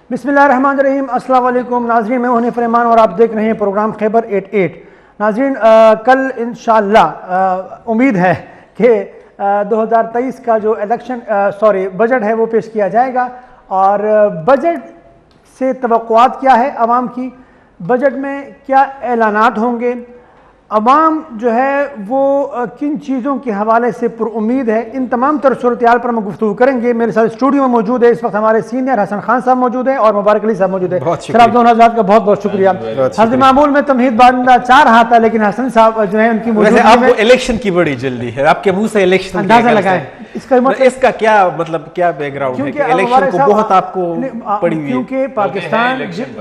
بسم اللہ الرحمن الرحیم. السلام علیکم ناظرین, میں ہوں حنیف رحمان اور آپ دیکھ رہے ہیں پروگرام خیبر 88. ناظرین, کل انشاءاللہ امید ہے کہ 2023 کا جو بجٹ ہے وہ پیش کیا جائے گا. اور بجٹ سے توقعات کیا ہے عوام کی, بجٹ میں کیا اعلانات ہوں گے, عوام جو ہے وہ کن چیزوں کے حوالے سے پر امید ہے, ان تمام تر صورتحال پر ہم گفتگو کریں گے. میرے ساتھ اسٹوڈیو میں موجود ہے اس وقت ہمارے سینئر حسن خان صاحب موجود ہیں اور مبارک علی صاحب موجود ہیں. سر آپ دونوں حضرات کا بہت بہت شکریہ. حضرت معمول میں تمہید باندھنا چاہ رہا تھا لیکن حسن صاحب جو ہیں ان کی موجودگی میں, آپ کو الیکشن کی بڑی جلدی ہے, آپ کے منہ سے الیکشن اندازہ لگائیں اس کا کیا مطلب, کیا بیک گراؤنڈ ہے کہ الیکشن کو بہت آپ کو پڑی ہوئی ہے؟ کیونکہ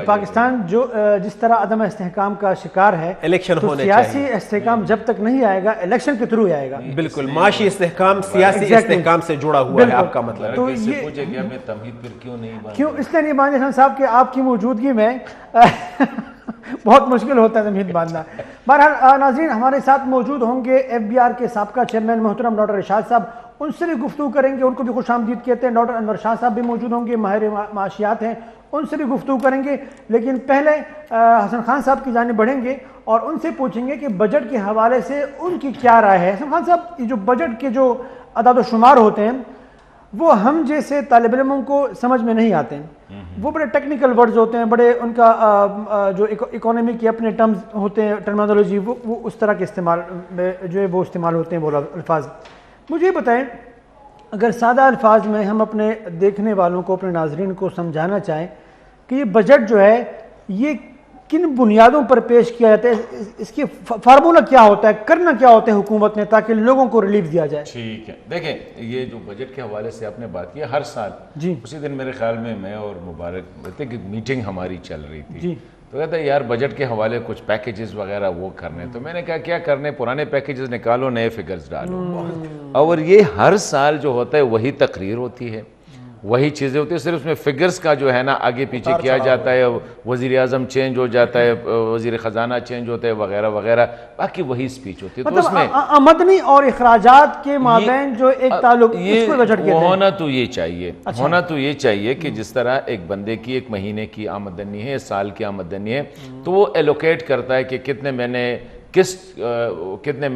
پاکستان جو جس طرح عدم استحکام کا شکار ہے, الیکشن ہونے سیاسی استحکام جب تک نہیں آئے گا الیکشن کے تھرو آئے گا. بالکل, معاشی استحکام سیاسی استحکام سے جڑا ہوا ہے آپ کا مطلب. تو یہ کیوں اس لیے نہیں باندھے حسن صاحب کہ آپ کی موجودگی میں بہت مشکل ہوتا ہے تمہید باندھنا. بہرحال ناظرین, ہمارے ساتھ موجود ہوں گے FBR کے سابقہ چیئرمین محترم ڈاکٹر ارشاد صاحب, ان سے بھی گفتگو کریں گے, ان کو بھی خوش آمدید کہتے ہیں. ڈاکٹر انور شاہ صاحب بھی موجود ہوں گے, ماہر معاشیات ہیں, ان سے بھی گفتگو کریں گے. لیکن پہلے حسن خان صاحب کی جانب بڑھیں گے اور ان سے پوچھیں گے کہ بجٹ کے حوالے سے ان کی کیا رائے ہے. حسن خان صاحب, یہ جو بجٹ کے جو اعداد و شمار ہوتے ہیں وہ ہم جیسے طالب علموں کو سمجھ میں نہیں آتے ہیں, وہ بڑے ٹیکنیکل ورڈز ہوتے ہیں, بڑے ان کا جو اکانومی کے اپنے ٹرمز ہوتے ہیں, ٹرمینالوجی وہ اس طرح کے استعمال جو ہے وہ استعمال ہوتے ہیں وہ الفاظ. مجھے بتائیں, اگر سادہ الفاظ میں ہم اپنے دیکھنے والوں کو, اپنے ناظرین کو سمجھانا چاہیں کہ یہ بجٹ جو ہے یہ کن بنیادوں پر پیش کیا جاتا ہے, اس کی فارمولہ کیا ہوتا ہے, کرنا کیا ہوتا ہے حکومت نے تاکہ لوگوں کو ریلیف دیا جائے؟ ٹھیک ہے, دیکھیں یہ جو بجٹ کے حوالے سے آپ نے بات کی, ہر سال اسی دن میرے خیال میں اور مبارک کہ میٹنگ ہماری چل رہی تھی, تو کہتا ہے یار بجٹ کے حوالے کچھ پیکیجز وغیرہ وہ کرنے. تو میں نے کہا کیا کرنے, پرانے پیکیجز نکالو, نئے فگرز ڈالو. اور یہ ہر سال جو ہوتا ہے وہی تقریر ہوتی ہے, وہی چیزیں ہوتی ہیں, صرف اس میں فگرز کا جو ہے نا آگے پیچھے کیا جاتا ہے, وزیر اعظم چینج ہو جاتا ہے, وزیر خزانہ چینج ہوتا ہے وغیرہ وغیرہ, باقی وہی سپیچ ہوتی ہے. تو اس میں آمدنی اور اخراجات کے مابین جو ایک تعلق, اس کو بجٹ کہتے ہیں. ہونا تو یہ چاہیے, ہونا تو یہ چاہیے کہ جس طرح ایک بندے کی ایک مہینے کی آمدنی ہے, سال کی آمدنی ہے, تو وہ ایلوکیٹ کرتا ہے کہ کتنے میں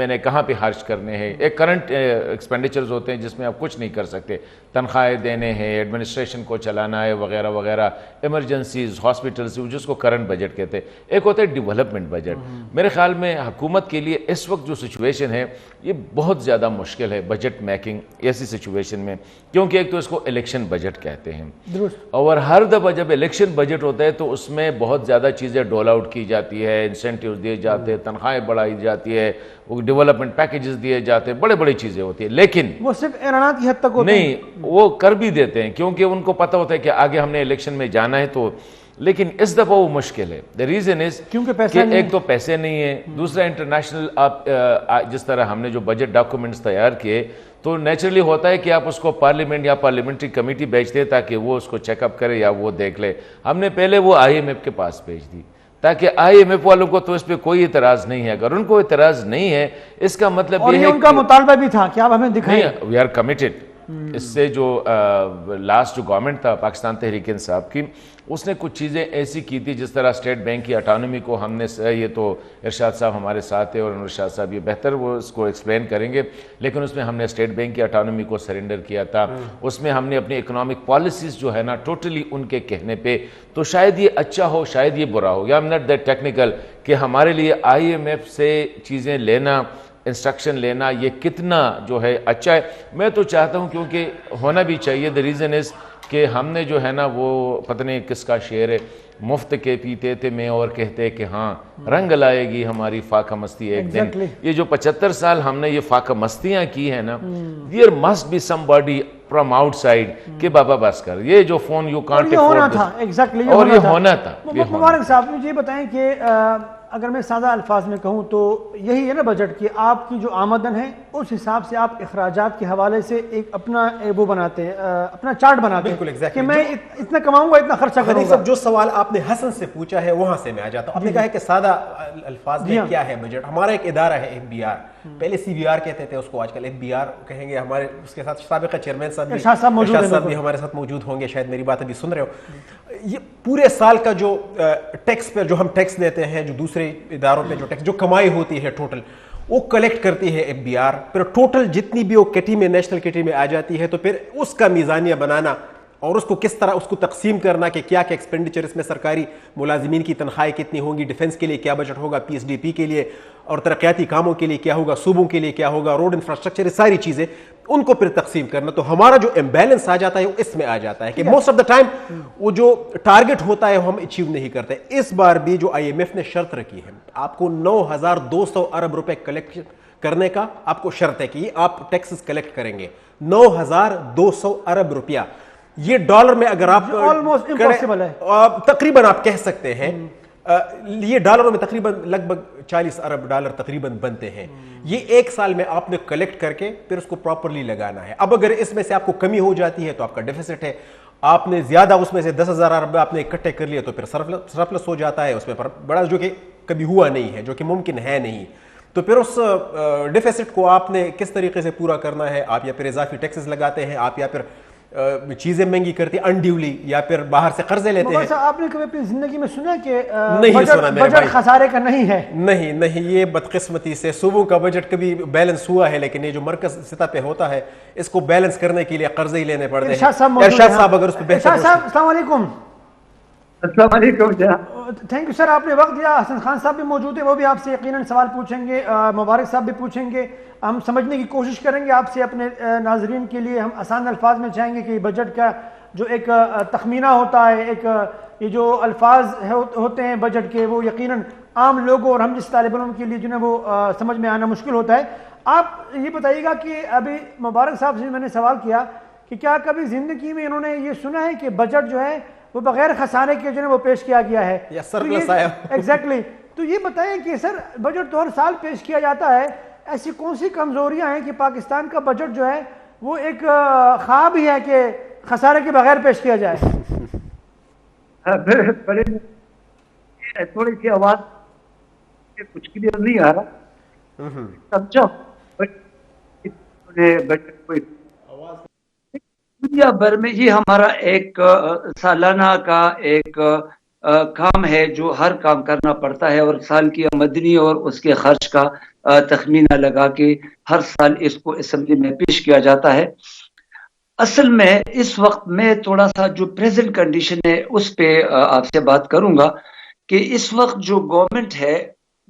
نے کہاں پہ خرچ کرنے ہیں. ایک کرنٹ ایکسپینڈیچرز ہوتے ہیں جس میں آپ کچھ نہیں کر سکتے, تنخواہیں دینے ہیں, ایڈمنسٹریشن کو چلانا ہے وغیرہ وغیرہ, ایمرجنسیز, ہاسپٹلز, جس کو کرنٹ بجٹ کہتے ہیں. ایک ہوتا ہے ڈیولپمنٹ بجٹ. میرے خیال میں حکومت کے لیے اس وقت جو سچویشن ہے یہ بہت زیادہ مشکل ہے بجٹ میکنگ ایسی سچویشن میں, کیونکہ ایک تو اس کو الیکشن بجٹ کہتے ہیں, اور ہر دفعہ جب الیکشن بجٹ ہوتا ہے تو اس میں بہت زیادہ چیزیں ڈول آؤٹ کی جاتی ہے, انسینٹیوز دیے جاتے ہیں, تنخواہیں بڑھائی جاتی ہے, وہ ڈیولپمنٹ پیکیجز دیے جاتے ہیں, بڑے بڑی چیزیں ہوتی ہیں. لیکن وہ صرف اعلانات کی حد تک ہوتے ہیں, نہیں وہ کر بھی دیتے ہیں کیونکہ ان کو پتہ ہوتا ہے کہ آگے ہم نے الیکشن میں جانا ہے. تو لیکن اس دفعہ وہ مشکل ہے. the reason is کہ ایک تو پیسے نہیں ہیں, دوسرا انٹرنیشنل, آپ جس طرح ہم نے جو بجٹ ڈاکومنٹس تیار کیے تو نیچرلی ہوتا ہے کہ آپ اس کو پارلیمنٹ یا پارلیمنٹری کمیٹی بھیجتے ہیں تاکہ وہ اس کو چیک اپ کرے یا وہ دیکھ لے. ہم نے پہلے وہ IMF کے پاس بھیج دی تاکہ IMF والوں کو تو اس پہ کوئی اعتراض نہیں ہے. اگر ان کو اعتراض نہیں ہے اس کا مطلب یہ ہے ان کا مطالبہ بھی تھا کہ آپ ہمیں دکھائیں. We are committed. اس سے جو لاسٹ جو گورنمنٹ تھا پاکستان تحریک انصاف کی, اس نے کچھ چیزیں ایسی کی تھی جس طرح اسٹیٹ بینک کی اٹانومی کو ہم نے, یہ تو ارشاد صاحب ہمارے ساتھ ہے اور ارشاد صاحب یہ بہتر وہ اس کو ایکسپلین کریں گے, لیکن اس میں ہم نے اسٹیٹ بینک کی اٹانومی کو سرنڈر کیا تھا. اس میں ہم نے اپنی اکنامک پالیسیز جو ہے نا ٹوٹلی ان کے کہنے پہ, تو شاید یہ اچھا ہو شاید یہ برا ہو, یا ایم ناٹ دیٹ ٹیکنیکل کہ ہمارے لیے IMF سے چیزیں لینا, انسٹرکشن لینا, یہ کتنا جو ہے اچھا ہے. میں تو چاہتا ہوں کیونکہ ہونا بھی چاہیے. the reason is کہ ہم نے جو ہے نا وہ پتہ نہیں کس کا شعر ہے, مفت کے پیتے تھے میں اور کہتے کہ ہاں رنگ لائے گی ہماری فاقہ مستی ایک دن. یہ جو 75 سال ہم نے یہ فاقہ مستیاں کی ہیں نا, there must be somebody from outside کہ بابا بس کر, یہ جو فون یو کانٹ افورڈ تھا, اور یہ ہونا تھا. مبارک صاحب مجھے بتائیں کہ اگر میں سادہ الفاظ میں کہوں تو یہی ہے نا بجٹ کی, آپ کی جو آمدن ہے اس حساب سے آپ اخراجات کے حوالے سے ایک اپنا وہ بناتے ہیں, اپنا چارٹ بناتے ہیں کہ میں اتنا کماؤں گا اتنا خرچہ کروں گا. جو سوال آپ نے حسن سے پوچھا ہے وہاں سے میں آ جاتا ہوں. آپ نے کہا ہے کہ سادہ الفاظ میں کیا ہے بجٹ. ہمارا ایک ادارہ ہے FBR, پہلے CBR کہتے تھے اس کو, آج کل FBR کہیں گے. ہمارے اس کے ساتھ سابقہ چیئرمین صاحب بھی ہمارے ساتھ موجود ہوں گے, شاید میری بات ابھی سن رہے ہو. یہ پورے سال کا جو ٹیکس پہ جو ہم ٹیکس دیتے ہیں, جو دوسرے اداروں پہ جو ٹیکس جو کمائی ہوتی ہے ٹوٹل, وہ کلیکٹ کرتی ہے FBR. پھر ٹوٹل جتنی بھی وہ کٹی میں, نیشنل کٹی میں آ جاتی ہے, تو پھر اس کا میزانیہ بنانا اور اس کو کس طرح اس کو تقسیم کرنا کہ کیا کیا ایکسپینڈیچر اس میں سرکاری ملازمین کی تنخواہیں کتنی ہوں گی, ڈیفنس کے لیے کیا بجٹ ہوگا, PSDP کے لیے اور ترقیاتی کاموں کے لیے کیا ہوگا, صوبوں کے لیے کیا ہوگا, روڈ انفراسٹرکچر, یہ ساری چیزیں ان کو پھر تقسیم کرنا. تو ہمارا جو امبیلنس آ جاتا ہے وہ اس میں آ جاتا ہے کہ موسٹ آف دا ٹائم وہ جو ٹارگٹ ہوتا ہے وہ ہم اچیو نہیں کرتے. اس بار بھی جو IMF نے شرط رکھی ہے, آپ کو 9,200 ارب روپے کلیکٹ کرنے کا آپ کو شرط ہے کہ آپ ٹیکسز کلیکٹ کریں گے. 9,200 ارب روپیہ, یہ ڈالر میں اگر آپ تقریباً آپ کہہ سکتے ہیں, یہ ڈالروں میں تقریباً لگ بھگ 40 ارب ڈالر تقریباً بنتے ہیں. یہ ایک سال میں آپ نے کلیکٹ کر کے پھر اس کو پراپرلی لگانا ہے. اب اگر اس میں سے آپ کو کمی ہو جاتی ہے تو آپ کا ڈیفیسٹ ہے, آپ نے زیادہ اس میں سے 10,000 ارب آپ نے اکٹھے کر لیے تو پھر سرپلس ہو جاتا ہے اس میں بڑا, جو کہ کبھی ہوا نہیں ہے, جو کہ ممکن ہے نہیں. تو پھر اس ڈیفیسٹ کو آپ نے کس طریقے سے پورا کرنا ہے, آپ یا پھر اضافی ٹیکسز لگاتے ہیں, آپ یا پھر چیزیں مہنگی کرتی انڈیولی, یا پھر باہر سے قرضے لیتے ہیں. آپ نے کبھی اپنی زندگی میں سنا کہ نہیں سنا میرے بھائی, خسارے کا نہیں ہے؟ نہیں, یہ بدقسمتی سے صوبوں کا بجٹ کبھی بیلنس ہوا ہے, لیکن یہ جو مرکز سطح پہ ہوتا ہے اس کو بیلنس کرنے کے لیے قرضے ہی لینے پڑتے ہیں. ارشاد صاحب اگر اس پہ بہتر. ارشاد صاحب السلام علیکم. السلام علیکم. تھینک یو سر, آپ نے وقت دیا. حسن خان صاحب بھی موجود ہیں, وہ بھی آپ سے یقیناً سوال پوچھیں گے. مبارک صاحب بھی پوچھیں گے. ہم سمجھنے کی کوشش کریں گے آپ سے. اپنے ناظرین کے لیے ہم آسان الفاظ میں چاہیں گے کہ بجٹ کا جو ایک تخمینہ ہوتا ہے, ایک یہ جو الفاظ ہوتے ہیں بجٹ کے, وہ یقیناً عام لوگوں اور ہم جس طالب علم کے لیے جو ہے وہ سمجھ میں آنا مشکل ہوتا ہے. آپ یہ بتائیے گا کہ ابھی مبارک صاحب سے میں نے سوال کیا کہ کیا کبھی زندگی میں انہوں نے یہ سنا ہے کہ بجٹ جو ہے وہ بغیر خسارے کے جو ہے وہ پیش کیا گیا ہے, یا سرپلس آیا؟ ایگزیکٹلی. تو یہ بتائیں کہ سر بجٹ تو ہر سال پیش کیا جاتا ہے, ایسی کون سی کمزوریاں ہیں کہ پاکستان کا بجٹ جو ہے وہ ایک خواب ہی ہے کہ خسارے کے بغیر پیش کیا جائے؟ تھوڑی سی آواز کچھ کلیئر نہیں آ رہا, سمجھو بجٹ کوئی دنیا بھر میں یہ ہمارا ایک سالانہ کا ایک کام ہے جو ہر کام کرنا پڑتا ہے, اور سال کی آمدنی اور اس کے خرچ کا تخمینہ لگا کے ہر سال اس کو اسمبلی میں پیش کیا جاتا ہے. اصل میں اس وقت میں تھوڑا سا جو پریزنٹ کنڈیشن ہے اس پہ آپ سے بات کروں گا کہ اس وقت جو گورنمنٹ ہے,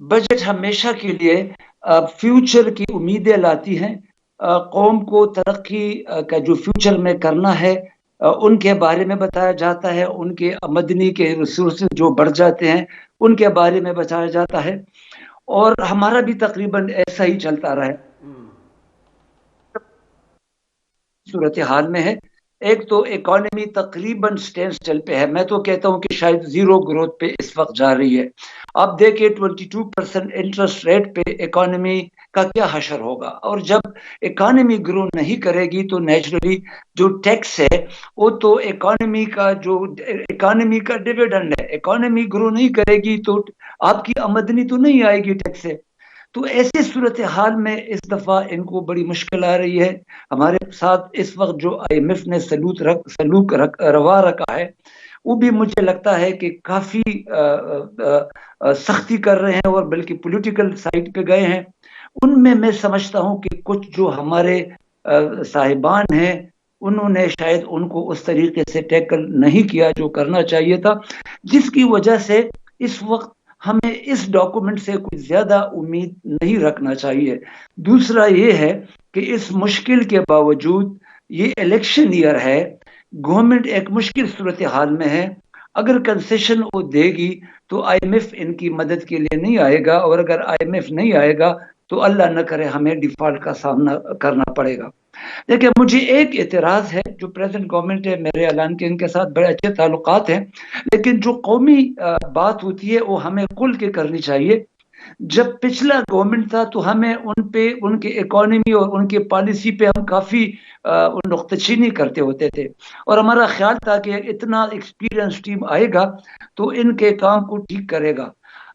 بجٹ ہمیشہ کے لیے فیوچر کی امیدیں لاتی ہیں. قوم کو ترقی کا جو فیوچر میں کرنا ہے ان کے بارے میں بتایا جاتا ہے, ان کے آمدنی کے ریسورسز جو بڑھ جاتے ہیں ان کے بارے میں بتایا جاتا ہے, اور ہمارا بھی تقریباً ایسا ہی چلتا رہا ہے. صورتحال میں ہے, ایک تو اکانومی تقریباً سٹینڈ سٹل پہ ہے, میں تو کہتا ہوں کہ شاید زیرو گروتھ پہ اس وقت جا رہی ہے. آپ دیکھیں 22% انٹرسٹ ریٹ پہ اکانومی کا کیا حشر ہوگا, اور جب اکانومی گرو نہیں کرے گی تو نیچرلی جو ٹیکس ہے وہ تو اکانومی کا ڈیویڈنڈ ہے, اکانومی گرو نہیں کرے گی تو آپ کی آمدنی تو نہیں آئے گی ٹیکس سے. تو ایسی صورتحال میں اس دفعہ ان کو بڑی مشکل آ رہی ہے. ہمارے ساتھ اس وقت جو IMF نے سلوک روا رکھا ہے وہ بھی مجھے لگتا ہے کہ کافی سختی کر رہے ہیں, اور بلکہ پولیٹیکل سائٹ پہ گئے ہیں. ان میں سمجھتا ہوں کہ کچھ جو ہمارے صاحبان ہیں انہوں نے شاید ان کو اس طریقے سے ٹیکل نہیں کیا جو کرنا چاہیے تھا, جس کی وجہ سے اس وقت ہمیں اس ڈاکومنٹ سے کوئی زیادہ امید نہیں رکھنا چاہیے. دوسرا یہ ہے کہ اس مشکل کے باوجود یہ الیکشن ایئر ہے, گورنمنٹ ایک مشکل صورتحال میں ہے. اگر کنسیشن وہ دے گی تو IMF ان کی مدد کے لیے نہیں آئے گا, اور اگر IMF نہیں آئے گا تو اللہ نہ کرے ہمیں ڈیفالٹ کا سامنا کرنا پڑے گا. دیکھیں مجھے ایک اعتراض ہے, جو پریزنٹ گورنمنٹ ہے میرے اعلان کے ان کے ساتھ بڑے اچھے تعلقات ہیں, لیکن جو قومی بات ہوتی ہے وہ ہمیں کھل کے کرنی چاہیے. جب پچھلا گورنمنٹ تھا تو ہمیں ان کے اکانومی اور ان کے پالیسی پہ ہم کافی نقطہ چینی کرتے ہوتے تھے, اور ہمارا خیال تھا کہ اتنا ایکسپیرینس ٹیم آئے گا تو ان کے کام کو ٹھیک کرے گا.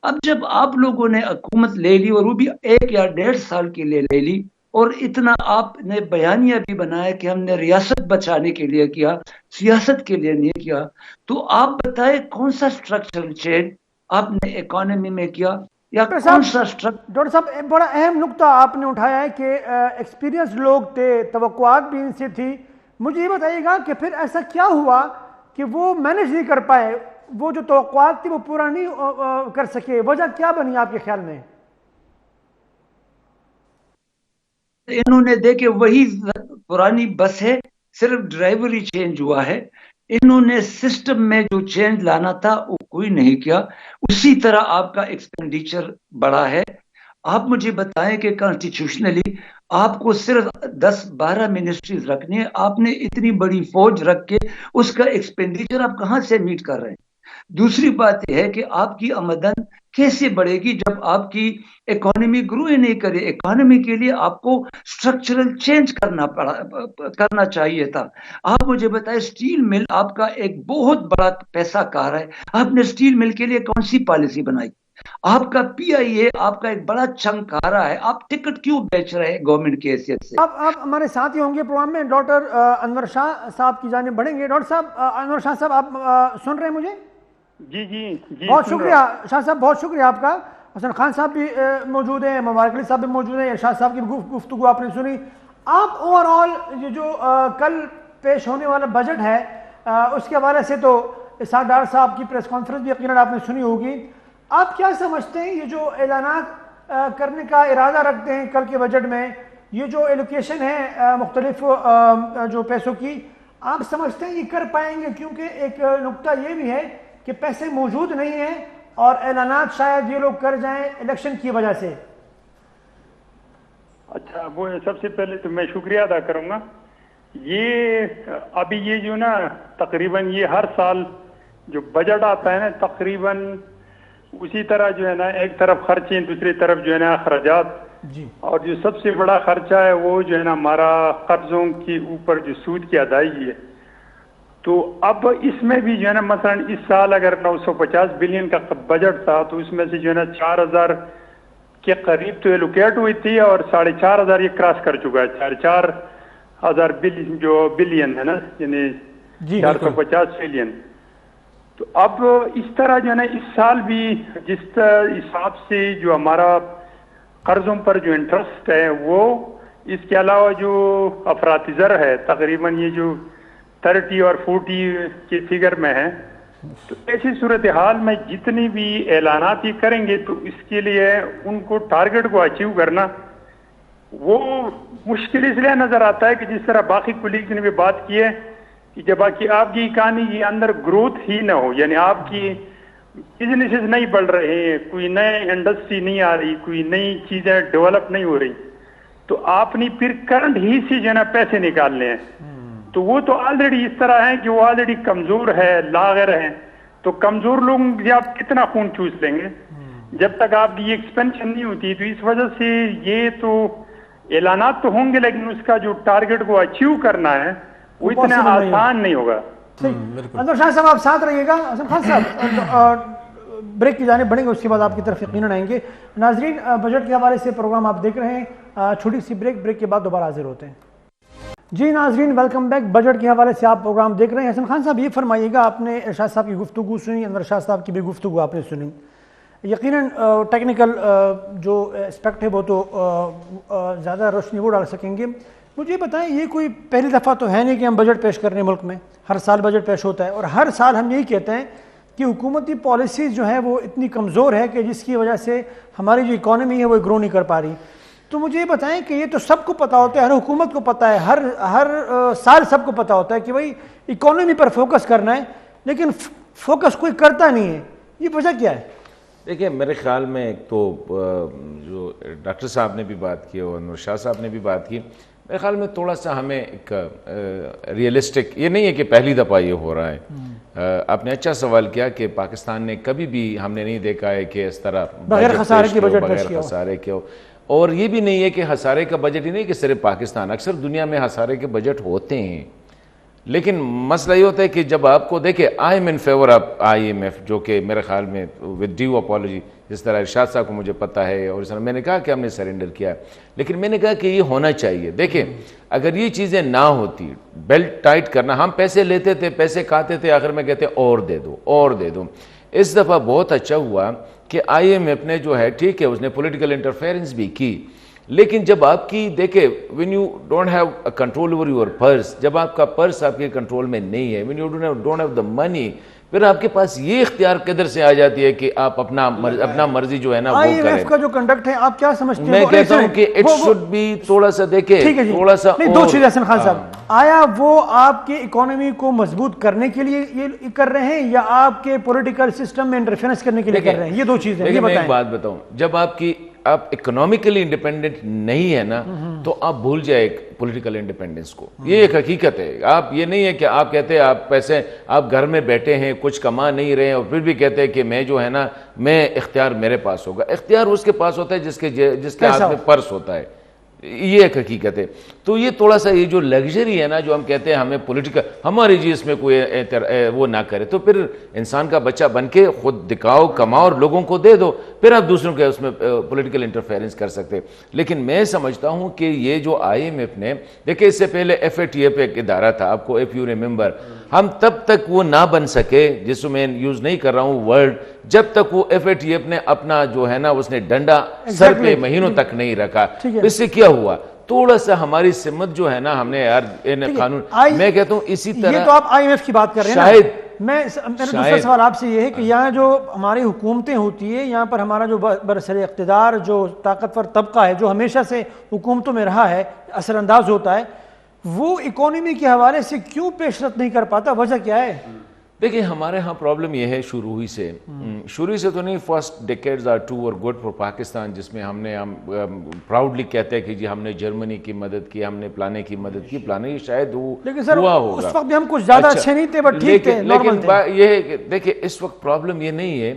اب جب آپ لوگوں نے حکومت لے لی اور وہ بھی 1 یا 1.5 سال کے لیے لے لی اور اتنا آپ نے بیانیہ بھی بنایا کہ ہم نے ریاست بچانے کے لیے کیا، سیاست کے لیے نہیں کیا، تو آپ بتائیں کون سا اسٹرکچرل چینج آپ نے اکانومی میں کیا یا کون سا اسٹرکچر؟ ڈاکٹر صاحب ایک بڑا اہم نقطہ آپ نے اٹھایا ہے کہ ایکسپیرینس لوگ تھے، توقعات بھی ان سے تھی. مجھے یہ بتائیے گا کہ پھر ایسا کیا ہوا کہ وہ مینیج نہیں کر پائے، وہ جو توقعات تھی وہ پورا نہیں کر سکے، وجہ کیا بنی آپ کے خیال میں؟ انہوں نے دیکھے وہی پرانی بس ہے، صرف ڈرائیور ہی چینج ہوا ہے. انہوں نے سسٹم میں جو چینج لانا تھا وہ کوئی نہیں کیا. اسی طرح آپ کا ایکسپینڈیچر بڑا ہے. آپ مجھے بتائیں کہ کانسٹیٹیوشنلی آپ کو صرف 10-12 منسٹریز رکھنی ہے، آپ نے اتنی بڑی فوج رکھ کے اس کا ایکسپینڈیچر آپ کہاں سے میٹ کر رہے ہیں؟ دوسری بات یہ ہے کہ آپ کی آمدن کیسے بڑھے گی جب آپ کی اکانومی گرو ہی نہیں کرے؟ اکانومی کے لیے آپ کو اسٹرکچرل چینج کرنا چاہیے تھا. آپ مجھے بتائیں اسٹیل مل آپ کا ایک بہت بڑا پیسہ کار ہے، آپ نے اسٹیل مل کے لیے کون سی پالیسی بنائی؟ آپ کا پی آئی اے آپ کا ایک بڑا چنک آ رہا ہے، آپ ٹکٹ کیوں بیچ رہے ہیں گورنمنٹ کی حیثیت سے؟ آپ ہمارے ساتھ ہی ہوں گے پروگرام میں، ڈاکٹر انور شاہ صاحب کی جانب بڑھیں گے. ڈاکٹر صاحب انور شاہ صاحب آپ سن رہے ہیں مجھے؟ جی بہت شکریہ شاہ صاحب، بہت شکریہ آپ کا. حسن خان صاحب بھی موجود ہیں، مبارک علی صاحب بھی موجود ہیں، ارشاد صاحب کی گفتگو آپ نے سنی. آپ اوور آل یہ جو کل پیش ہونے والا بجٹ ہے اس کے حوالے سے تو اسحاق ڈار صاحب کی پریس کانفرنس بھی یقیناً آپ نے سنی ہوگی. آپ کیا سمجھتے ہیں یہ جو اعلانات کرنے کا ارادہ رکھتے ہیں کل کے بجٹ میں، یہ جو ایلوکیشن ہے مختلف جو پیسوں کی، آپ سمجھتے ہیں یہ کر پائیں گے؟ کیونکہ ایک نقطہ یہ بھی ہے کہ پیسے موجود نہیں ہیں اور اعلانات شاید یہ لوگ کر جائیں الیکشن کی وجہ سے. اچھا، وہ سب سے پہلے تو میں شکریہ ادا کروں گا. یہ ابھی یہ جو نا تقریباً یہ ہر سال جو بجٹ آتا ہے نا تقریباً اسی طرح جو ہے نا ایک طرف خرچیں دوسری طرف جو ہے نا اخراجات. جی. اور جو سب سے بڑا خرچہ ہے وہ جو ہے نا ہمارا قرضوں کے اوپر جو سود کی ادائیگی ہے. تو اب اس میں بھی جو ہے نا مثلا اس سال اگر 950 بلین کا بجٹ تھا تو اس میں سے جو ہے نا 4000 کے قریب تو ایلوکیٹ ہوئی تھی اور 4500 یہ کراس کر چکا ہے. 4000 جو بلین ہے نا یعنی 450 بلین. تو اب اس طرح جو ہے نا اس سال بھی جس حساب سے جو ہمارا قرضوں پر جو انٹرسٹ ہے وہ، اس کے علاوہ جو افراطی زر ہے تقریباً یہ جو 30 اور 40 کے فگر میں ہے، تو ایسی صورتحال میں جتنی بھی اعلانات یہ کریں گے تو اس کے لیے ان کو ٹارگٹ کو اچیو کرنا وہ مشکل اس لیے نظر آتا ہے کہ جس طرح باقی کولیگز نے بھی بات کی ہے کہ جب آپ کی اکانومی کے اندر گروتھ ہی نہ ہو، یعنی آپ کی بزنسز نہیں بڑھ رہے ہیں، کوئی نئے انڈسٹری نہیں آ رہی، کوئی نئی چیزیں ڈیولپ نہیں ہو رہی، تو آپ نے پھر کرنٹ ہی سے جو ہے نا پیسے نکالنے ہیں. تو وہ تو آلریڈی اس طرح ہے کہ وہ آلریڈی کمزور ہے، لاغر ہیں. تو کمزور لوگوں سے آپ کتنا خون چوس لیں گے جب تک آپ کی یہ ایکسپینشن نہیں ہوتی. تو اس وجہ سے یہ تو اعلانات تو ہوں گے لیکن اس کا جو ٹارگٹ کو اچیو کرنا ہے وہ اتنا آسان نہیں ہوگا. انور شاہ صاحب آپ ساتھ رہیے گا. حسن خان صاحب بریک کی جانب بڑھیں گے، اس کے بعد آپ کی طرف یقیناً آئیں گے. ناظرین بجٹ کے حوالے سے پروگرام آپ دیکھ رہے ہیں، چھوٹی سی بریک کے بعد دوبارہ حاضر ہوتے ہیں. جی ناظرین ویلکم بیک. بجٹ کے حوالے سے آپ پروگرام دیکھ رہے ہیں. حسن خان صاحب یہ فرمائیے گا، آپ نے ارشاد صاحب کی گفتگو سنی، انور شاہ صاحب کی بھی گفتگو آپ نے سنی. یقیناً ٹیکنیکل جو اسپیکٹ ہے وہ تو زیادہ روشنی وہ ڈال سکیں گے. مجھے بتائیں یہ کوئی پہلی دفعہ تو ہے نہیں کہ ہم بجٹ پیش کر رہے ہیں ملک میں، ہر سال بجٹ پیش ہوتا ہے اور ہر سال ہم یہی کہتے ہیں کہ حکومتی پالیسیز جو ہیں وہ اتنی کمزور ہے کہ جس کی وجہ سے ہماری جو اکانومی ہے وہ گرو نہیں کر پا رہی. تو مجھے یہ بتائیں کہ یہ تو سب کو پتہ ہوتا ہے، ہر حکومت کو پتہ ہے، ہر سال سب کو پتہ ہوتا ہے کہ بھائی اکانومی پر فوکس کرنا ہے، لیکن فوکس کوئی کرتا نہیں ہے. یہ وجہ کیا ہے؟ دیکھیں میرے خیال میں ایک تو جو ڈاکٹر صاحب نے بھی بات کی اور انور شاہ صاحب نے بھی بات کی، میرے خیال میں تھوڑا سا ہمیں ایک ریئلسٹک، یہ نہیں ہے کہ پہلی دفعہ یہ ہو رہا ہے. آپ نے اچھا سوال کیا کہ پاکستان نے کبھی بھی ہم نے نہیں دیکھا ہے کہ اس طرح بغیر خسارے کے بجٹ پیش بغیر خسارے کے ہو. اور یہ بھی نہیں ہے کہ خسارے کا بجٹ ہی نہیں کہ صرف پاکستان، اکثر دنیا میں خسارے کے بجٹ ہوتے ہیں لیکن مسئلہ یہ ہوتا ہے کہ جب آپ کو دیکھیں I am in favour of IMF، جو کہ میرے خیال میں ود ڈیو اپالوجی، جس طرح ارشاد صاحب کو مجھے پتہ ہے اور اس طرح میں نے کہا کہ ہم نے سرنڈر کیا ہے، لیکن میں نے کہا کہ یہ ہونا چاہیے. دیکھیں اگر یہ چیزیں نہ ہوتی، بیلٹ ٹائٹ کرنا، ہم پیسے لیتے تھے، پیسے کھاتے تھے، آخر میں کہتے اور دے دو اور دے دو. اس دفعہ بہت اچھا ہوا کہ IMF نے جو ہے ٹھیک ہے اس نے پولیٹیکل انٹرفیئرنس بھی کی، لیکن جب آپ کی دیکھیں when you don't have a control over your purse، جب آپ کا پرس آپ کے کنٹرول میں نہیں ہے، when you don't have the money، پھر آپ کے پاس یہ اختیار کدھر سے آ جاتی ہے کہ آپ اپنا مرضی جو ہے نا وہ کریں. IMF کا جو کنڈکٹ ہے آپ کیا سمجھتے ہیں؟ میں کہتا ہوں کہ it should be تھوڑا سا دیکھیں تھوڑا سا. نہیں، دو چیزیں حسن خان صاحب، آیا وہ آپ کے اکانومی کو مضبوط کرنے کے لیے یہ کر رہے ہیں یا آپ کے پولیٹیکل سسٹم میں انٹرفیئرنس کرنے کے لیے کر رہے ہیں؟ یہ دو چیزیں. لیکن میں ایک بات بتاؤں، جب آپ اکنامیکلی انڈیپینڈنٹ نہیں ہے نا تو آپ بھول جائے پولیٹیکل انڈیپینڈنس کو. یہ ایک حقیقت ہے. آپ یہ نہیں ہے کہ آپ کہتے ہیں آپ پیسے آپ گھر میں بیٹھے ہیں کچھ کما نہیں رہے ہیں اور پھر بھی کہتے ہیں کہ میں جو ہے نا میں اختیار میرے پاس ہوگا. اختیار اس کے پاس ہوتا ہے جس کے ہاتھ میں پرس ہوتا ہے. یہ ایک حقیقت ہے. تو یہ تھوڑا سا یہ جو لگژری ہے نا جو ہم کہتے ہیں ہمیں پولیٹیکل ہماری جی اس میں کوئی وہ نہ کرے، تو پھر انسان کا بچہ بن کے خود دکھاؤ، کماؤ اور لوگوں کو دے دو، پھر آپ دوسروں کے اس میں پولیٹیکل انٹرفیئرنس کر سکتے. لیکن میں سمجھتا ہوں کہ یہ جو IMF نے دیکھیں، اس سے پہلے FATF ایک ادارہ تھا، آپ کو if you remember، ہم تب تک وہ نہ بن سکے، جس کو میں یوز نہیں کر رہا ہوں ورڈ، جب تک وہ FATF نے اپنا جو ہے نا اس نے ڈنڈا سر پہ مہینوں تک نہیں رکھا. اس سے کیا ہوا؟ تھوڑا سا ہماری سمت جو ہے نا ہم نے یار قانون، میں کہتا ہوں اسی طرح. یہ تو آپ IMF کی بات کر رہے ہیں. شاید میرا دوسرا سوال آپ سے یہ ہے کہ یہاں جو ہماری حکومتیں ہوتی ہے، یہاں پر ہمارا جو برسر اقتدار جو طاقتور طبقہ ہے جو ہمیشہ سے حکومتوں میں رہا ہے، اثر انداز ہوتا ہے، وہ اکانومی کے حوالے سے کیوں پیش رفت نہیں کر پاتا؟ وجہ کیا ہے؟ دیکھیں ہمارے ہاں پرابلم یہ ہے شروع ہی سے تو نہیں، فرسٹ ڈیکیڈز آر ٹو اور گڈ فار پاکستان، جس میں ہم پراؤڈلی کہتے ہیں کہ جی ہم نے جرمنی کی مدد کی، ہم نے پلانے کی مدد کی، پلانے شاید ہوا ہوگا. اس وقت بھی ہم کچھ زیادہ اچھے نہیں تھے بٹ ٹھیک تھے، لیکن یہ ہے کہ دیکھیں اس وقت پرابلم یہ نہیں ہے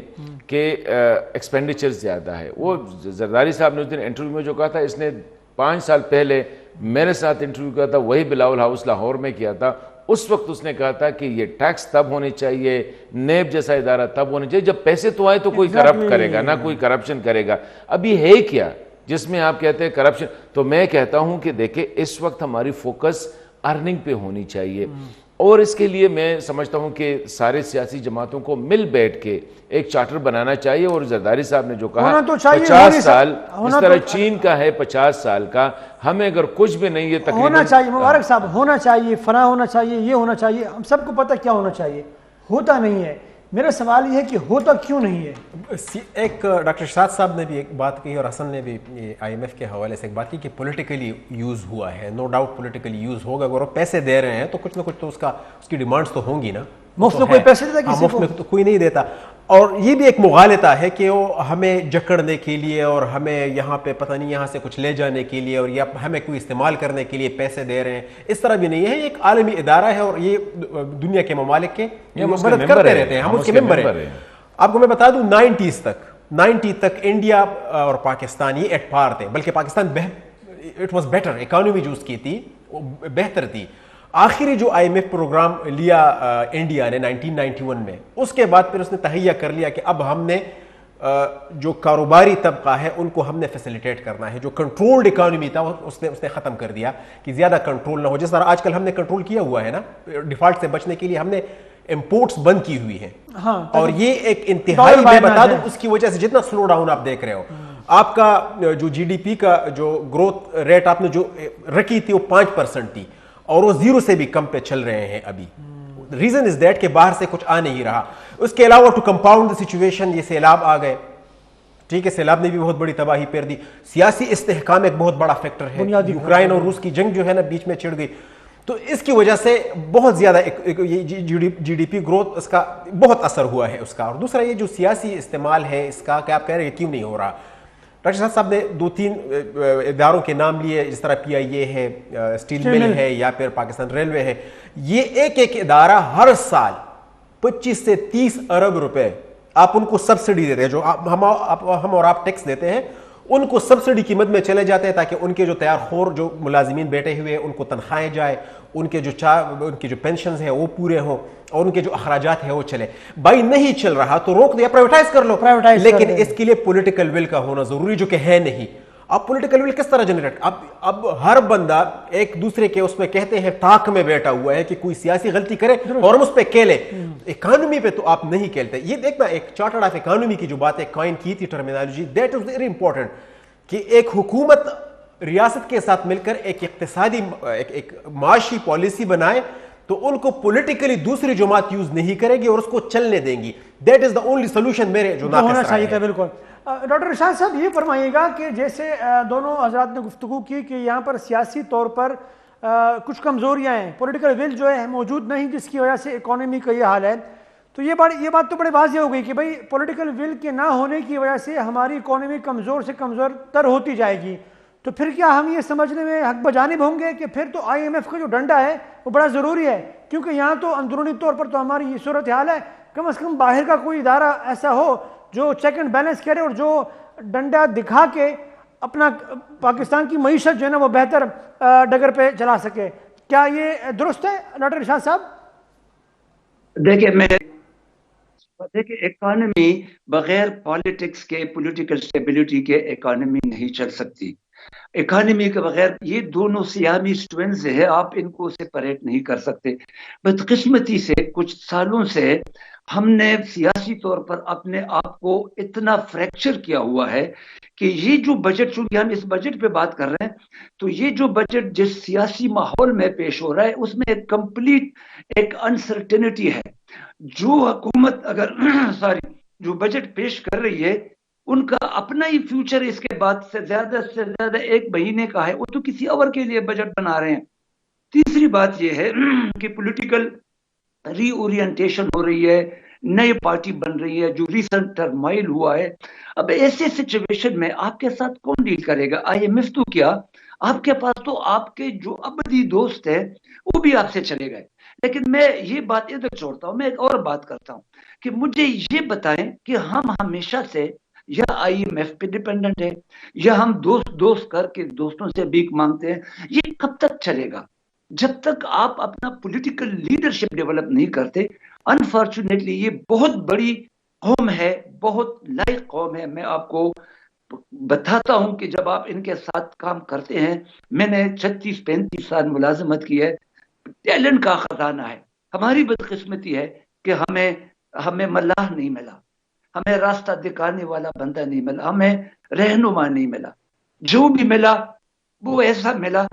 کہ ایکسپینڈیچر زیادہ ہے. وہ زرداری صاحب نے اس دن انٹرویو میں جو کہا تھا، اس نے 5 سال پہلے میرے ساتھ انٹرویو کیا تھا، وہی بلاول ہاؤس لاہور میں کیا تھا. اس وقت اس نے کہا تھا کہ یہ ٹیکس تب ہونے چاہیے، نیب جیسا ادارہ تب ہونے چاہیے جب پیسے تو آئے تو کوئی کرپٹ کرے گا، نہ کوئی کرپشن کرے گا. ابھی ہے کیا جس میں آپ کہتے ہیں کرپشن؟ تو میں کہتا ہوں کہ دیکھیں اس وقت ہماری فوکس ارننگ پہ ہونی چاہیے، اور اس کے لیے میں سمجھتا ہوں کہ سارے سیاسی جماعتوں کو مل بیٹھ کے ایک چارٹر بنانا چاہیے. اور زرداری صاحب نے جو کہا 50 سال، اس طرح چین کا ہے 50 سال کا، ہمیں اگر کچھ بھی نہیں ہے تقریباً ہونا چاہیے. مبارک صاحب، ہونا چاہیے، فنا ہونا چاہیے، یہ ہونا چاہیے، ہم سب کو پتہ کیا ہونا چاہیے، ہوتا نہیں ہے. میرا سوال یہ ہے کہ ہوتا کیوں نہیں ہے؟ ایک ڈاکٹر شاد صاحب نے بھی ایک بات کہی اور حسن نے بھی IMF کے حوالے سے ایک بات کی کہ پولیٹیکلی یوز ہوا ہے. نو ڈاؤٹ پولیٹیکلی یوز ہوگا. اگر وہ پیسے دے رہے ہیں تو کچھ نہ کچھ تو اس کی ڈیمانڈز تو ہوں گی نا. مفت میں کوئی پیسے دیتا کسی کو؟ مفت میں تو کوئی نہیں دیتا. اور یہ بھی ایک مغالطہ ہے کہ وہ ہمیں جکڑنے کے لیے اور ہمیں یہاں پہ پتہ نہیں یہاں سے کچھ لے جانے کے لیے اور یا ہمیں کوئی استعمال کرنے کے لیے پیسے دے رہے ہیں. اس طرح بھی نہیں ہے. یہ ایک عالمی ادارہ ہے اور یہ دنیا کے ممالک کے مدد کرتے رہتے ہیں. ہم اس کے ممبر ہیں. آپ کو میں بتا دوں 90 تک انڈیا اور پاکستان یہ ایٹ پار تھے، بلکہ Pakistan it was better. Economy جو اس کی تھی وہ بہتر تھی. آخری جو IMF پروگرام لیا انڈیا نے 1991 میں، اس کے بعد پھر اس نے تہیہ کر لیا کہ اب ہم نے جو کاروباری طبقہ ہے ان کو ہم نے فیسیلیٹیٹ کرنا ہے. جو کنٹرولڈ اکانومی تھا اس نے ختم کر دیا کہ زیادہ کنٹرول نہ ہو. جس طرح آج کل ہم نے کنٹرول کیا ہوا ہے نا، ڈیفالٹ سے بچنے کے لیے ہم نے امپورٹس بند کی ہوئی ہیں. اور یہ ایک انتہائی، میں بتا دوں اس کی وجہ سے جتنا سلو ڈاؤن آپ دیکھ رہے ہو، آپ کا جو GDP کا جو گروتھ ریٹ آپ نے جو رکھی تھی وہ 5% تھی اور وہ 0 سے بھی کم پہ چل رہے ہیں ابھی. ریزن از دیٹ کہ باہر سے کچھ آ نہیں رہا. اس کے علاوہ ٹو کمپاؤنڈ دی سچویشن یہ سیلاب آ گئے. ٹھیک ہے، سیلاب نے بھی بہت بڑی تباہی پھیر دی. سیاسی استحکام ایک بہت بڑا فیکٹر ہے. یوکرائن اور روس کی جنگ جو ہے نا بیچ میں چھڑ گئی، تو اس کی وجہ سے بہت زیادہ GDP گروتھ اس کا بہت اثر ہوا ہے اس کا. اور دوسرا یہ جو سیاسی استعمال ہے اس کا کہ آپ کہہ رہے ہیں کیوں نہیں ہو رہا. ڈاکٹر صاحب نے 2-3 اداروں کے نام لیے، جس طرح PIA ہے، اسٹیل مل ہے، یا پھر پاکستان ریلوے ہے. یہ ایک ادارہ ہر سال 25 سے 30 ارب روپے آپ ان کو سبسڈی دیتے ہیں. جو ہم اور آپ ٹیکس دیتے ہیں ان کو سبسڈی کی مد میں چلے جاتے ہیں تاکہ ان کے جو تیار خور جو ملازمین بیٹھے ہوئے ان کو تنخواہیں جائے, ان کے جو پینشنز ہیں وہ پورے ہوں اور ان کے جو اخراجات ہیں وہ چلے. بھائی نہیں چل رہا تو روک دیا, پرائیویٹائز کر لو, لیکن اس کے لیے پولیٹیکل ول کا ہونا ضروری, جو کہ ہے نہیں. اب پولیٹیکل ول کس طرح جنریٹ, اب ہر بندہ ایک دوسرے کے اس میں کہتے ہیں ٹاک میں بیٹھا ہوا ہے کہ کوئی سیاسی غلطی کرے اور ہم اس پہ کھیلے. اکانومی پہ تو آپ نہیں کھیلتے. یہ دیکھنا ایک چارٹرڈ آف اکانومی کی جو بات ہے کائن کی تھی terminology, that is very important, کہ ایک حکومت ریاست کے ساتھ مل کر ایک اقتصادی ایک معاشی پالیسی بنائے تو ان کو پولیٹیکلی دوسری جماعت یوز نہیں کرے گی اور اس کو چلنے دیں گی. That is the only solution میرے جو ہونا چاہیے تھا. بالکل. ڈاکٹر ارشاد صاحب یہ فرمائیے گا کہ جیسے دونوں حضرات نے گفتگو کی کہ یہاں پر سیاسی طور پر کچھ کمزوریاں ہیں, پولیٹیکل ول جو ہے موجود نہیں, جس کی وجہ سے اکانومی کا یہ حال ہے. تو یہ بات تو بڑے واضح ہو گئی کہ بھائی پولیٹیکل ول کے نہ ہونے کی وجہ سے ہماری اکانومی کمزور سے کمزور تر ہوتی جائے گی. تو پھر کیا ہم یہ سمجھنے میں حق بجانب ہوں گے کہ پھر تو آئی ایم ایف کا جو ڈنڈا ہے وہ بڑا ضروری ہے, کیونکہ یہاں تو اندرونی طور پر تو ہماری یہ صورتحال ہے, کم از کم باہر کا کوئی ادارہ ایسا ہو جو چیک اینڈ بیلنس کرے اور جو ڈنڈا دکھا کے اپنا پاکستان کی معیشت جو ہے نا وہ بہتر ڈگر پہ چلا سکے. کیا یہ درست ہے ڈاکٹر ارشاد صاحب؟ دیکھیں اکانومی بغیر پالیٹکس کے, پولیٹیکل سٹیبلٹی کے اکانومی نہیں چل سکتی. اکانومی کے بغیر یہ دونوں سیامی ٹوئنز ہے, آپ ان کو سیپریٹ نہیں کر سکتے. بدقسمتی سے کچھ سالوں سے ہم نے سیاسی طور پر اپنے آپ کو اتنا فریکچر کیا ہوا ہے کہ یہ جو بجٹ, چونکہ ہم اس بجٹ پہ بات کر رہے ہیں, تو یہ جو بجٹ جس سیاسی ماحول میں پیش ہو رہا ہے اس میں ایک کمپلیٹ ایک انسرٹینٹی ہے. جو حکومت اگر جو بجٹ پیش کر رہی ہے ان کا اپنا ہی فیوچر اس کے بعد سے زیادہ ایک مہینے کا ہے, وہ تو کسی اور کے لیے بجٹ بنا رہے ہیں. تیسری بات یہ ہے کہ پولیٹیکل ری اورینٹیشن ہو رہی ہے, نئی پارٹی بن رہی ہے, جو ریسنٹ ٹرمائل ہوا ہے. اب ایسے سچویشن میں آپ کے ساتھ کون ڈیل کرے گا؟ آئی ایم ایف تو کیا, آپ کے پاس تو آپ کے جو ابدی دوست ہیں وہ بھی آپ سے چلے گئے. لیکن میں یہ بات ادھر چھوڑتا ہوں, میں ایک اور بات کرتا ہوں کہ مجھے یہ بتائیں کہ ہم ہمیشہ سے یا آئی ایم ایف پہ ڈیپینڈنٹ ہے یا ہم دوست کر کے دوستوں سے بھیک مانگتے ہیں. یہ کب تک چلے گا؟ جب تک آپ اپنا پولیٹیکل لیڈرشپ ڈیولپ نہیں کرتے. انفارچونیٹلی یہ بہت بڑی قوم ہے, بہت لائق قوم ہے. میں آپ کو بتاتا ہوں کہ جب آپ ان کے ساتھ کام کرتے ہیں, میں نے 36-35 سال ملازمت کی ہے, ٹیلنٹ کا خزانہ ہے. ہماری بدقسمتی ہے کہ ہمیں ملاح نہیں ملا, ہمیں راستہ دکھانے والا بندہ نہیں ملا, ہمیں رہنما نہیں ملا. جو بھی ملا وہ ایسا ملا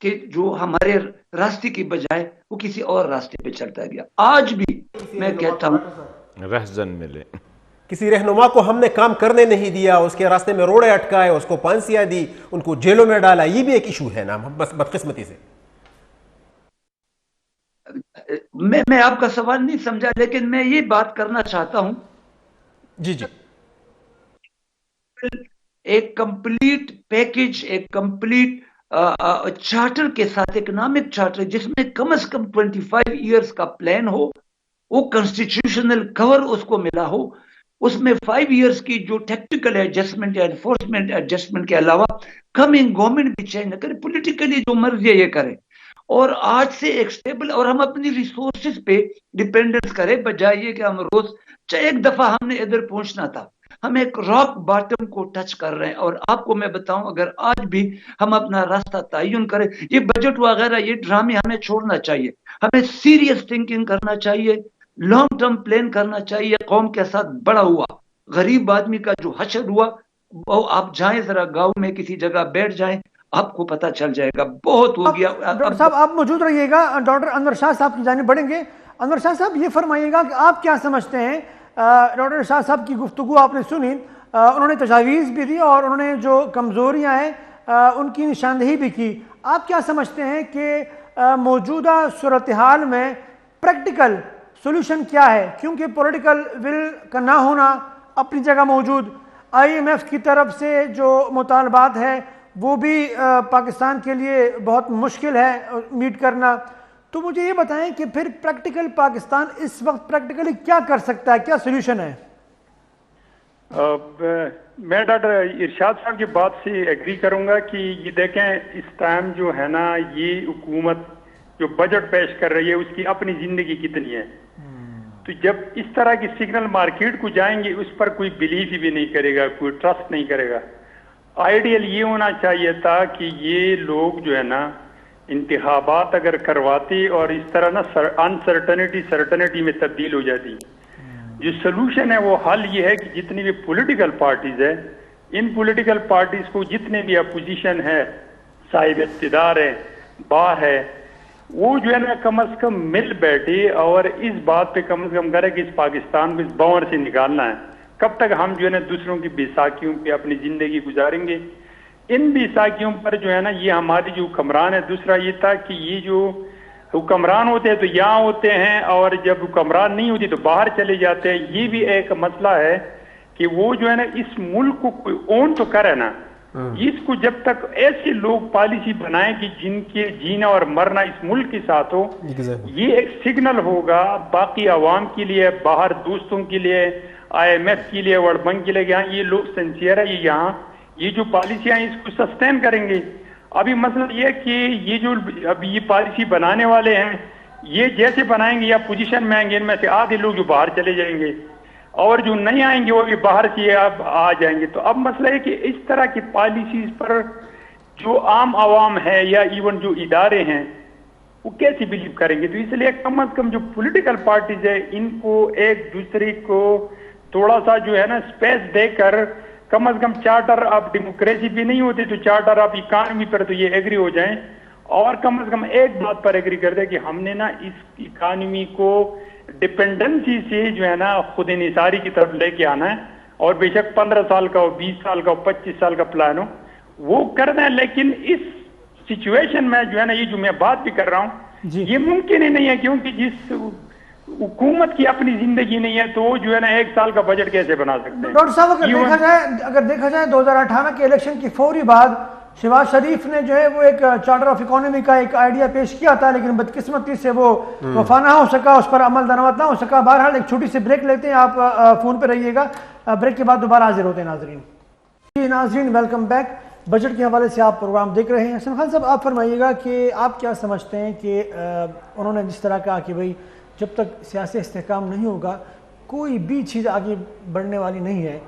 کہ جو ہمارے راستے کی بجائے وہ کسی اور راستے پہ چلتا گیا. آج بھی میں کہتا ہوں رہزن ملے, کسی رہنما کو ہم نے کام کرنے نہیں دیا, اس کے راستے میں روڑے اٹکائے, اس کو پانسیاں دی, ان کو جیلوں میں ڈالا. یہ بھی ایک ایشو ہے نا بس بدقسمتی سے. میں آپ کا سوال نہیں سمجھا, لیکن میں یہ بات کرنا چاہتا ہوں. جی ایک کمپلیٹ پیکج, ایک کمپلیٹ چارٹر کے ساتھ, اکنامک چارٹر جس میں کم از کم 25 ایئرز کا پلان ہو, وہ کنسٹیٹیوشنل کور اس کو ملا ہو, اس میں 5 ایئرز کی جو ٹیکٹیکل ایڈجسٹمنٹ یا انفورسمنٹ ایڈجسٹمنٹ کے علاوہ کمنگ گورنمنٹ بھی چینج نہ کرے, پولیٹیکلی جو مرضی یہ کرے, اور آج سے ایک سٹیبل اور ہم اپنی ریسورسز پہ ڈیپینڈنس کرے, بجائے یہ کہ ہم روز ایک دفعہ ہم نے ادھر پہنچنا تھا, ہم ایک راک باٹم کو ٹچ کر رہے ہیں. اور آپ کو میں بتاؤں, اگر آج بھی ہم اپنا راستہ تعین کریں, یہ بجٹ وغیرہ یہ ڈرامے ہمیں چھوڑنا چاہیے, ہمیں سیریس تھنکنگ کرنا چاہیے, لانگ ٹرم پلان کرنا چاہیے. قوم کے ساتھ بڑا ہوا غریب آدمی کا جو حشر ہوا, وہ آپ جائیں ذرا گاؤں میں کسی جگہ بیٹھ جائیں, آپ کو پتہ چل جائے گا, بہت ہو گیا. ڈاکٹر صاحب آپ موجود رہیے گا, ڈاکٹر انور شاہ صاحب کی جانب بڑھیں گے. انور شاہ صاحب یہ فرمائیے گا کہ آپ کیا سمجھتے ہیں, ڈاکٹر شاہ صاحب کی گفتگو آپ نے سنی, انہوں نے تجاویز بھی دی اور انہوں نے جو کمزوریاں ہیں ان کی نشاندہی بھی کی. آپ کیا سمجھتے ہیں کہ موجودہ صورتحال میں پریکٹیکل سولوشن کیا ہے؟ کیونکہ پولیٹیکل ول کا نہ ہونا اپنی جگہ موجود, آئی ایم ایف کی طرف سے جو مطالبات ہے وہ بھی پاکستان کے لیے بہت مشکل ہے میٹ کرنا. تو مجھے یہ بتائیں کہ پھر پریکٹیکل پاکستان اس وقت پریکٹیکلی کیا کر سکتا ہے, کیا سولوشن ہے؟ میں ڈاکٹر ارشاد صاحب کی بات سے ایگری کروں گا کہ یہ دیکھیں اس ٹائم جو ہے نا یہ حکومت جو بجٹ پیش کر رہی ہے اس کی اپنی زندگی کتنی ہے. تو جب اس طرح کی سگنل مارکیٹ کو جائیں گے اس پر کوئی بلیف بھی نہیں کرے گا, کوئی ٹرسٹ نہیں کرے گا. آئیڈیل یہ ہونا چاہیے تھا کہ یہ لوگ جو ہے نا انتخابات اگر کرواتے اور اس طرح نا انسرٹنٹی سرٹنٹی میں تبدیل ہو جاتی. جو سلوشن ہے وہ حل یہ ہے کہ جتنی بھی پولیٹیکل پارٹیز ہے ان پولیٹیکل پارٹیز کو جتنے بھی اپوزیشن ہے صاحب اقتدار ہے باہر ہے وہ جو ہے نا کم از کم مل بیٹھے اور اس بات پہ کم از کم کرے کہ اس پاکستان کو اس بور سے نکالنا ہے. کب تک ہم جو ہے نا دوسروں کی بیساکھیوں پہ اپنی زندگی گزاریں گے. ان بیساکھیوں پر جو ہے نا یہ ہماری جو حکمران ہے. دوسرا یہ تھا کہ یہ جو حکمران ہوتے ہیں تو یہاں ہوتے ہیں اور جب حکمران نہیں ہوتی تو باہر چلے جاتے ہیں. یہ بھی ایک مسئلہ ہے کہ وہ جو ہے نا اس ملک کو کوئی اون تو کرے نا. اس کو جب تک ایسے لوگ پالیسی بنائیں کہ جن کے جینا اور مرنا اس ملک کے ساتھ ہو, یہ ایک سگنل ہوگا باقی عوام کے لیے, باہر دوستوں کے لیے, IMF کے لیے, ورلڈ بینک کے لیے کہ یہاں یہ لوگ سنسیئر ہے, یہ یہاں یہ جو پالیسیاں ہیں اس کو سسٹین کریں گے. ابھی مسئلہ یہ ہے کہ یہ جو ابھی یہ پالیسی بنانے والے ہیں یہ جیسے بنائیں گے یا پوزیشن میں آئیں گے ان میں سے آدھے لوگ جو باہر چلے جائیں گے اور جو نہیں آئیں گے وہ بھی باہر سے اب آ جائیں گے. تو اب مسئلہ ہے کہ اس طرح کی پالیسیز پر جو عام عوام ہے یا ایون جو ادارے ہیں وہ کیسے بلیو کریں گے. تو اس لیے کم از کم جو پولیٹیکل پارٹیز ہے ان کو ایک دوسرے کو تھوڑا سا جو ہے نا اسپیس دے کر کم از کم چارٹر آف ڈیموکریسی بھی نہیں ہوتی تو چارٹر آف اکانومی پر تو یہ ایگری ہو جائیں اور کم از کم ایک بات پر ایگری کر دیں کہ ہم نے نا اس اکانومی کو ڈپینڈنسی سے جو ہے نا خود انحصاری کی طرف لے کے آنا ہے. اور بے شک 15 سال کا ہو, 20 سال کا ہو, 25 سال کا پلان ہو وہ کرنا ہے. لیکن اس سچویشن میں جو ہے نا یہ جو میں بات بھی کر رہا ہوں یہ ممکن ہی نہیں ہے کیونکہ جس حکومت کی اپنی زندگی نہیں ہے تو جو ہے نا 1 سال کا بجٹ کیسے بنا سکتے ہیں. ڈاکٹر صاحب اگر دیکھا جائے 2018 کے الیکشن کی فوری بعد شہباز شریف نے جو ہے وہ ایک چارٹر آف اکانومی کا ایک آئیڈیا پیش کیا تھا لیکن بدقسمتی سے وہ وفا نہ ہو سکا, اس پر عمل درآمد نہ ہو سکا. بہرحال ایک چھوٹی سی بریک لیتے ہیں, آپ فون پہ رہیے گا, بریک کے بعد دوبارہ حاضر ہوتے ہیں ناظرین. جی ناظرین ویلکم بیک. بجٹ کے حوالے سے آپ پروگرام دیکھ رہے ہیں. حسن خان صاحب آپ فرمائیے گا کہ آپ کیا سمجھتے ہیں کہ انہوں نے جس طرح کہا کہ بھئی جب تک سیاسی استحکام نہیں ہوگا کوئی بھی چیز آگے بڑھنے والی نہیں ہے,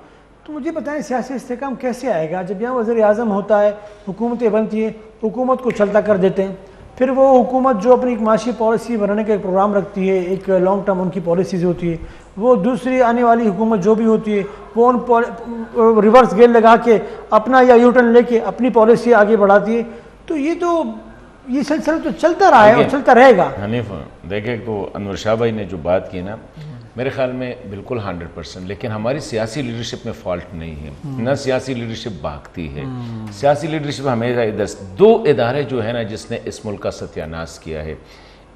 تو مجھے بتائیں سیاسی استحکام کیسے آئے گا جب یہاں وزیر اعظم ہوتا ہے, حکومتیں بنتی ہیں, حکومت کو چلتا کر دیتے ہیں, پھر وہ حکومت جو اپنی ایک معاشی پالیسی بنانے کا ایک پروگرام رکھتی ہے, ایک لانگ ٹرم ان کی پالیسیز ہوتی ہے, وہ دوسری آنے والی حکومت جو بھی ہوتی ہے وہ ان ریورس گیئر لگا کے اپنا یا یو ٹرن لے کے اپنی پالیسی آگے بڑھاتی ہے. تو یہ سلسلہ تو چلتا رہا ہے اور چلتا رہے گا. حنیف دیکھیں تو انور شاہ بھائی نے جو بات کی نا میرے خیال میں بالکل 100%, لیکن ہماری سیاسی لیڈرشپ میں فالٹ نہیں ہے, نہ سیاسی لیڈرشپ بھاگتی ہے. سیاسی لیڈرشپ ہمیشہ ادھر 2 ادارے جو ہے نا جس نے اس ملک کا ستیاناش کیا ہے,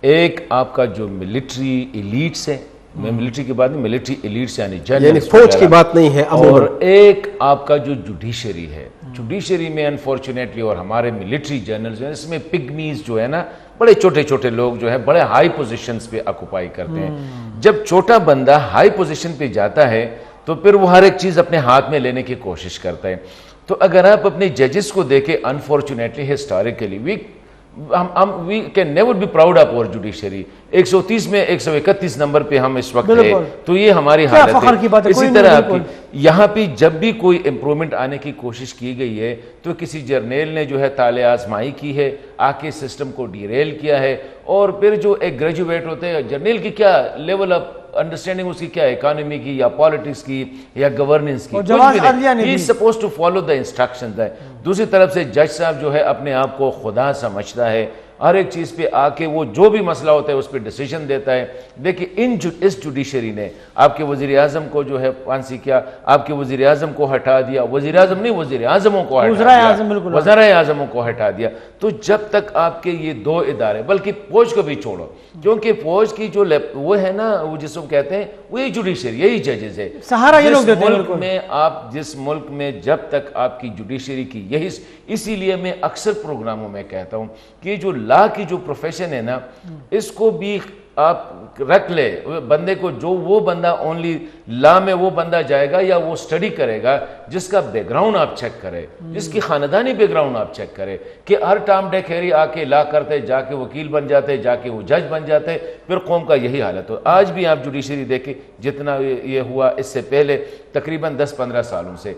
ایک آپ کا جو ملٹری ایلیٹس ہے, میں ملٹری کی بات نہیں, ملٹری ایلیٹس یعنی فوج کی بات نہیں ہے, اور ایک آپ کا جو جوڈیشری ہے. جوڈیشری میں انفارچونیٹلی اور ہمارے ملٹری جنرلز ہیں اس میں پگمیز جو ہے نا بڑے چھوٹے چھوٹے لوگ جو ہے بڑے ہائی پوزیشنز پہ آکوپائی کرتے ہیں. جب چھوٹا بندہ ہائی پوزیشن پہ جاتا ہے تو پھر وہ ہر ایک چیز اپنے ہاتھ میں لینے کی کوشش کرتا ہے. تو اگر آپ اپنے ججز کو دیکھیں unfortunately historically we can never be proud of our judiciary. 130 میں 131 نمبر پہ ہم اس وقت ہے, تو یہ ہماری حالت ہے. اسی طرح یہاں پہ جب بھی کوئی امپرومنٹ آنے کی کوشش کی گئی ہے تو کسی جرنیل نے جو ہے طالع آزمائی کی ہے, آ کے سسٹم کو ڈیریل کیا ہے, اور پھر جو ایک گریجویٹ ہوتے ہیں جرنیل کی کیا لیول آف انڈرسٹینڈنگ اس کی کیا ہے, اکانومی کی یا پالیٹکس کی یا گورننس کی, he is suppose to follow the instructions ہے. دوسری طرف سے جج صاحب جو ہے اپنے آپ کو خدا سمجھتا ہے, ہر ایک چیز پہ آ کے وہ جو بھی مسئلہ ہوتا ہے اس پہ ڈیسیجن دیتا ہے. دیکھیں اس جوڈیشری نے آپ کے وزیر اعظم کو جو ہے پھانسی کیا, آپ کے وزیر اعظم کو ہٹا دیا, وزیر اعظم نہیں وزیر اعظموں کو ہٹا دیا, وزرائے اعظموں کو ہٹا دیا. تو جب تک آپ کے یہ 2 ادارے, بلکہ فوج کو بھی چھوڑو, کیونکہ فوج کی جو وہ ہے نا وہ جس کو کہتے ہیں وہی جوڈیشری, یہی ججز ہے. جس ملک میں جب تک آپ کی جوڈیشری کی یہی, اسی لیے میں اکثر پروگراموں میں کہتا ہوں کہ جو لا کی جو پروفیشن ہے نا اس کو بھی آپ رکھ لے بندے کو, جو وہ بندہ اونلی لا میں وہ بندہ جائے گا یا وہ اسٹڈی کرے گا جس کا بیک گراؤنڈ آپ چیک کرے, جس کی خاندانی بیک گراؤنڈ آپ چیک کرے, کہ ہر ٹام ڈیک ہیری آ کے لا کرتے, جا کے وکیل بن جاتے, جا کے وہ جج بن جاتے, پھر قوم کا یہی حالت ہو. آج بھی آپ جوڈیشری دیکھیں جتنا یہ ہوا اس سے پہلے تقریباً 10-15 سالوں سے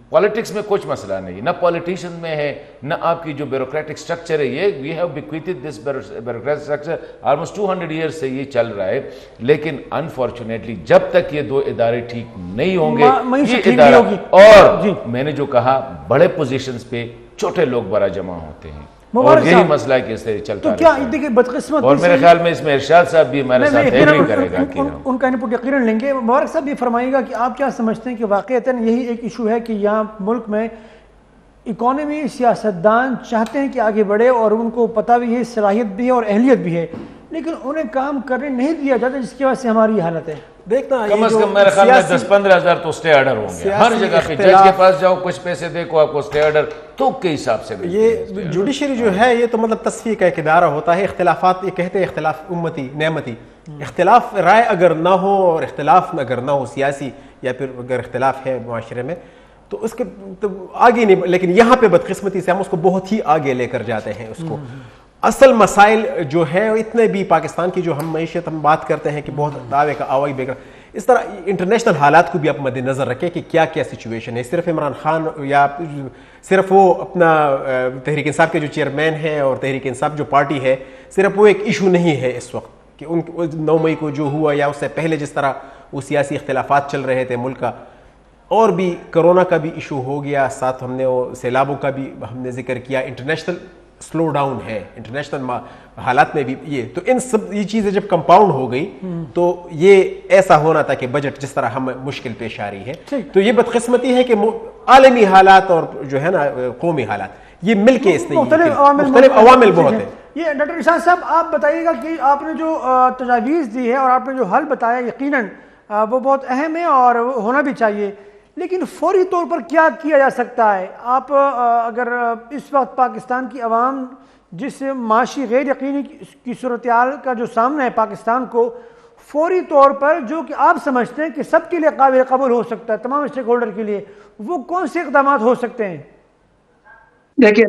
پالیٹکس میں کچھ مسئلہ نہیں, نہ پالیٹیشین میں ہے نہ آپ کی جو بیوروکریٹک سٹرکچر ہے. یہ we have bequeathed this bureaucratic structure almost 200 years سے یہ چل رہا ہے, لیکن انفارچونیٹلی جب تک یہ دو ادارے ٹھیک نہیں ہوں گے یہ ادارہ, اور میں نے جو کہا بڑے پوزیشنز پہ چھوٹے لوگ بڑا جمع ہوتے ہیں, اور یہی مسئلہ ہے کہ اس سے چلتا رہتا ہے. اور میرے خیال میں اس میں ارشاد صاحب بھی ہمارے ساتھ ایگری کرے گا کہ ان کا انپٹ یقیناً لیں گے. مبارک صاحب یہ فرمائیے گا کہ آپ کیا سمجھتے ہیں کہ واقعتاً یہی ایک ایشو ہے کہ یہاں ملک میں اکانومی سیاستدان چاہتے ہیں کہ آگے بڑھے اور ان کو پتہ بھی ہے, صلاحیت بھی ہے اور اہلیت بھی ہے, لیکن انہیں کام کرنے نہیں دیا جاتا, جس کی وجہ سے ہماری یہ حالت ہے. دیکھنا کم از کم میرے خیال میں 10-15 ہزار تو اسٹے آرڈر ہوں گے ہر جگہ پہ. جج کے پاس جاؤ کچھ پیسے دیکھو آپ کو اسٹے آرڈر تو کے حساب سے. یہ جوڈیشری جو ہے یہ تو مطلب تصفیہ کا ایک ادارہ ہوتا ہے. اختلافات, یہ کہتے ہیں اختلاف امتی نعمتی, اختلاف رائے اگر نہ ہو اور اختلاف اگر نہ ہو سیاسی, یا پھر اگر اختلاف ہے معاشرے میں تو اس کے تو آگے نہیں, لیکن یہاں پہ بدقسمتی سے ہم اس کو بہت ہی آگے لے کر جاتے ہیں. اس کو اصل مسائل جو ہیں اتنے بھی پاکستان کی جو ہم معیشت ہم بات کرتے ہیں کہ بہت دعوے کا آوائی بیک گراؤنڈ, اس طرح انٹرنیشنل حالات کو بھی آپ مد نظر رکھیں کہ کیا کیا سچویشن ہے. صرف عمران خان یا صرف وہ اپنا تحریک انصاف کے جو چیئرمین ہیں اور تحریک انصاف جو پارٹی ہے, صرف وہ ایک ایشو نہیں ہے اس وقت کہ ان 9 مئی کو جو ہوا یا اس سے پہلے جس طرح وہ سیاسی اختلافات چل رہے تھے ملک کا, اور بھی کرونا کا بھی ایشو ہو گیا, ساتھ ہم نے وہ سیلابوں کا بھی ہم نے ذکر کیا, انٹرنیشنل سلو ڈاؤن ہے انٹرنیشنل حالات میں بھی. یہ تو ان سب یہ چیزیں جب کمپاؤنڈ ہو گئی تو یہ ایسا ہونا تھا کہ بجٹ جس طرح ہم مشکل پیش آ رہی ہے. تو یہ بدقسمتی ہے کہ عالمی حالات اور جو ہے نا قومی حالات یہ مل کے اس نے مختلف عوامل بہت ہیں. یہ ڈاکٹر ارشاد صاحب آپ بتائیے گا کہ آپ نے جو تجاویز دی ہے اور آپ نے جو حل بتایا یقیناً وہ بہت اہم ہے اور ہونا بھی چاہیے, لیکن فوری طور پر کیا کیا جا سکتا ہے؟ آپ اگر اس وقت پاکستان کی عوام جس معاشی غیر یقینی کی صورتحال کا جو سامنا ہے پاکستان کو, فوری طور پر جو کہ آپ سمجھتے ہیں کہ سب کے لیے قابل قبول ہو سکتا ہے, تمام اسٹیک ہولڈر کے لیے, وہ کون سے اقدامات ہو سکتے ہیں؟ دیکھیں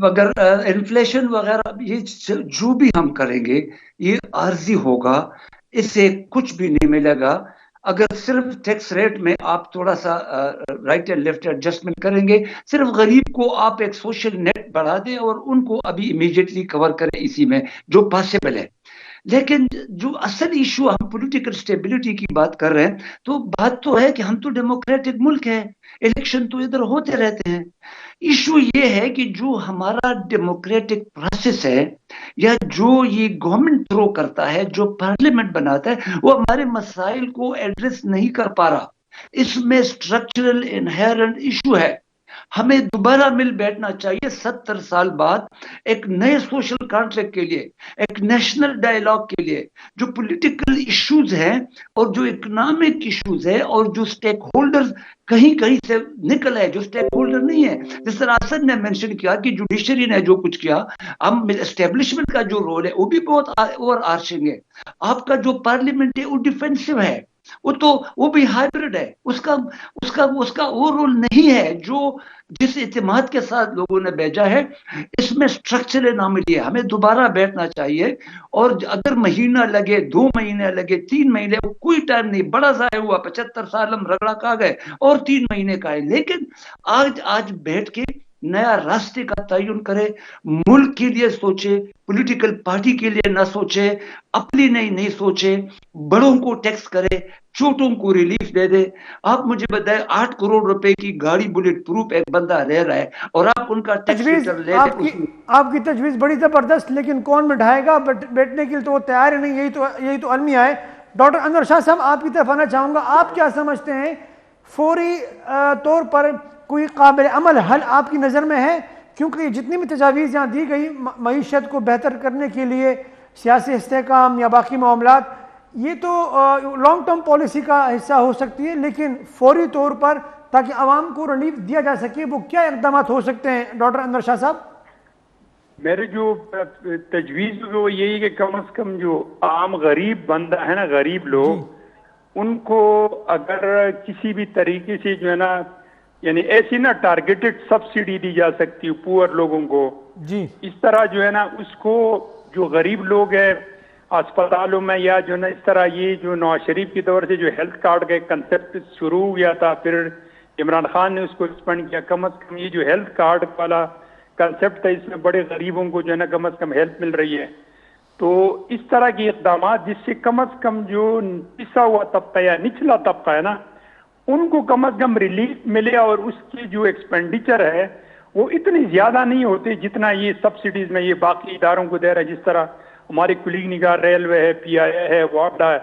اگر انفلیشن وغیرہ یہ جو بھی ہم کریں گے یہ عارضی ہوگا, اس سے کچھ بھی نہیں ملے گا. اگر صرف ٹیکس ریٹ میں آپ تھوڑا سا رائٹ اینڈ لیفٹ ایڈجسٹمنٹ کریں گے, صرف غریب کو آپ ایک سوشل نیٹ بڑھا دیں اور ان کو ابھی امیڈیٹلی کور کریں اسی میں جو پاسبل ہے. لیکن جو اصل ایشو ہم پولیٹیکل سٹیبلٹی کی بات کر رہے ہیں, تو بات تو ہے کہ ہم تو ڈیموکریٹک ملک ہے, الیکشن تو ادھر ہوتے رہتے ہیں. ایشو یہ ہے کہ جو ہمارا ڈیموکریٹک پروسیس ہے یا جو یہ گورنمنٹ تھرو کرتا ہے, جو پارلیمنٹ بناتا ہے, وہ ہمارے مسائل کو ایڈریس نہیں کر پا رہا. اس میں اسٹرکچرل انہیرنٹ ایشو ہے. ہمیں دوبارہ مل بیٹھنا چاہیے 70 سال بعد ایک نئے سوشل کانٹریکٹ کے لیے, ایک نیشنل ڈائیلاگ کے لیے. جو پولیٹیکل ایشوز ہیں اور جو اکنامک ایشوز ہیں اور جو سٹیک ہولڈرز کہیں کہیں سے نکل ہے, جو سٹیک ہولڈر نہیں ہے, جس طرح اسد نے مینشن کیا کہ جوڈیشری نے جو کچھ کیا, ہم اسٹیبلشمنٹ کا جو رول ہے وہ بھی بہت اوور آرچنگ ہے. آپ کا جو پارلیمنٹ ہے وہ ڈیفینسو ہے, وہ بھی ہائبرڈ ہے. اس کا وہ رول نہیں ہے جو جس اعتماد کے ساتھ لوگوں نے بھیجا ہے. اس میں اسٹرکچرل عملی ہے. ہمیں دوبارہ بیٹھنا چاہیے, اور اگر مہینہ لگے, 2 مہینے لگے, 3 مہینے, کوئی ٹائم نہیں, بڑا ضائع ہوا. 75 سال ہم رگڑا کھا گئے اور 3 مہینے کا ہے. لیکن آج بیٹھ کے نیا راستے کا تعین کرے, ملک کے لیے سوچے, پولیٹیکل پارٹی کے لیے نہ سوچے, اپنی نہیں سوچے, بڑوں کو ٹیکس کرے, چھوٹوں کو ریلیف دے دے. آپ مجھے بتائیں 8 کروڑ روپے کی گاڑی بلٹ پروف ایک بندہ رہ رہا ہے اور آپ ان کا ٹیکس ریٹرن لے لیں. آپ کی تجویز بڑی زبردست, لیکن کون بٹھائے گا بیٹھنے کے لیے؟ تو وہ تیار ہی نہیں. یہی تو المیہ ہے. ڈاکٹر انور شاہ صاحب آپ کی طرف آنا چاہوں گا. آپ کیا سمجھتے ہیں فوری طور پر کوئی قابل عمل حل آپ کی نظر میں ہے؟ کیونکہ جتنی بھی تجاویز یہاں دی گئی معیشت کو بہتر کرنے کے لیے, سیاسی استحکام یا باقی معاملات, یہ تو لانگ ٹرم پالیسی کا حصہ ہو سکتی ہے, لیکن فوری طور پر تاکہ عوام کو ریلیف دیا جا سکے وہ کیا اقدامات ہو سکتے ہیں ڈاکٹر انور شاہ صاحب؟ میرے جو تجویز وہ یہی کہ کم از کم جو عام غریب بندہ ہے نا، غریب لوگ، ان کو اگر کسی بھی طریقے سے جو ہے نا، یعنی ایسی نا ٹارگیٹڈ سبسڈی دی جا سکتی ہے پور لوگوں کو جی، اس طرح جو ہے نا، اس کو جو غریب لوگ ہیں اسپتالوں میں، یا جو نا اس طرح یہ جو نواز شریف کے دور سے جو ہیلتھ کارڈ کا کنسپٹ شروع ہوا تھا، پھر عمران خان نے اس کو ایکسپینڈ کیا، کم از کم یہ جو ہیلتھ کارڈ والا کنسپٹ تھا، اس میں بڑے غریبوں کو جو ہے نا کم از کم ہیلپ مل رہی ہے. تو اس طرح کے اقدامات جس سے کم از کم جو پسا ہوا طبقہ یا نچلا طبقہ ہے نا، ان کو کم از کم ریلیف ملے، اور اس کی جو ایکسپینڈیچر ہے وہ اتنی زیادہ نہیں ہوتی جتنا یہ سبسڈیز میں یہ باقی اداروں کو دے رہا ہے. جس طرح ہماری کلیگ نگار ریلوے ہے، پی آئی اے ہے، واڈا ہے،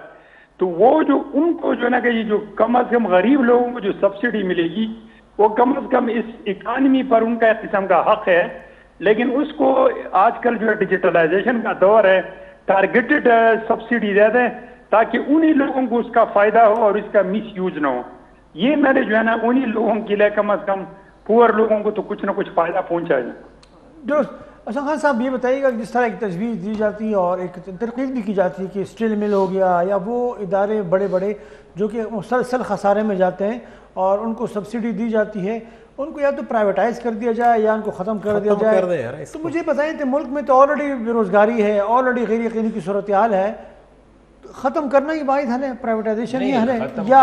تو وہ جو ان کو جو ہے نا کہ یہ جو کم از کم غریب لوگوں کو جو سبسڈی ملے گی، وہ کم از کم اس اکانومی پر ان کا ایک قسم کا حق ہے. لیکن اس کو آج کل جو ہے ڈیجیٹلائزیشن کا دور ہے، ٹارگیٹڈ سبسڈی دے دیں تاکہ انہی لوگوں کو اس کا فائدہ ہو اور اس کا مس یوز نہ ہو. یہ میرے جو ہے نا انہی لوگوں کے لیے کم از کم پور لوگوں کو تو کچھ نہ کچھ فائدہ پہنچائے. حسن خان صاحب یہ بتائیے گا کہ جس طرح ایک تجویز دی جاتی ہے اور ایک ترغیب بھی کی جاتی ہے کہ اسٹیل مل ہو گیا یا وہ ادارے بڑے بڑے جو کہ مسلسل خسارے میں جاتے ہیں اور ان کو سبسڈی دی جاتی ہے، ان کو یا تو پرائیویٹائز کر دیا جائے یا ان کو ختم کر دیا جائے. تو مجھے بتائیں کہ ملک میں تو آلریڈی بے روزگاری ہے، آلریڈی غیر یقینی کی صورتحال ہے، ختم کرنا ہی واحد حل ہے، پرائیویٹائزیشن ہی حل ہے، یا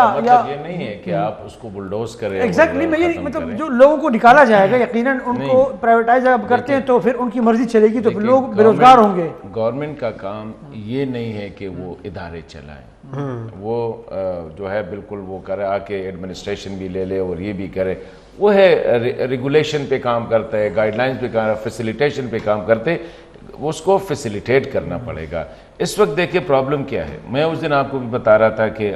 یہ نہیں ہے کہ آپ اس کو بلڈوز کریں. ایگزیکٹلی میں یہ مطلب جو لوگوں کو نکالا جائے گا، یقیناً ان کو پرائیویٹائز اب کرتے ہیں تو پھر ان کی مرضی چلے گی تو پھر لوگ بے روزگار ہوں گے. گورنمنٹ کا کام یہ نہیں ہے کہ وہ ادارے چلائیں، وہ جو ہے بالکل وہ کرے آ کے ایڈمنسٹریشن بھی لے لے اور یہ بھی کرے. وہ ہے ریگولیشن پہ کام کرتا ہے، گائیڈ لائنز پہ کام، فیسیلیٹیشن پہ کام کرتے، اس کو فیسیلیٹیٹ کرنا پڑے گا. اس وقت دیکھیں پرابلم کیا ہے. میں اس دن آپ کو بھی بتا رہا تھا کہ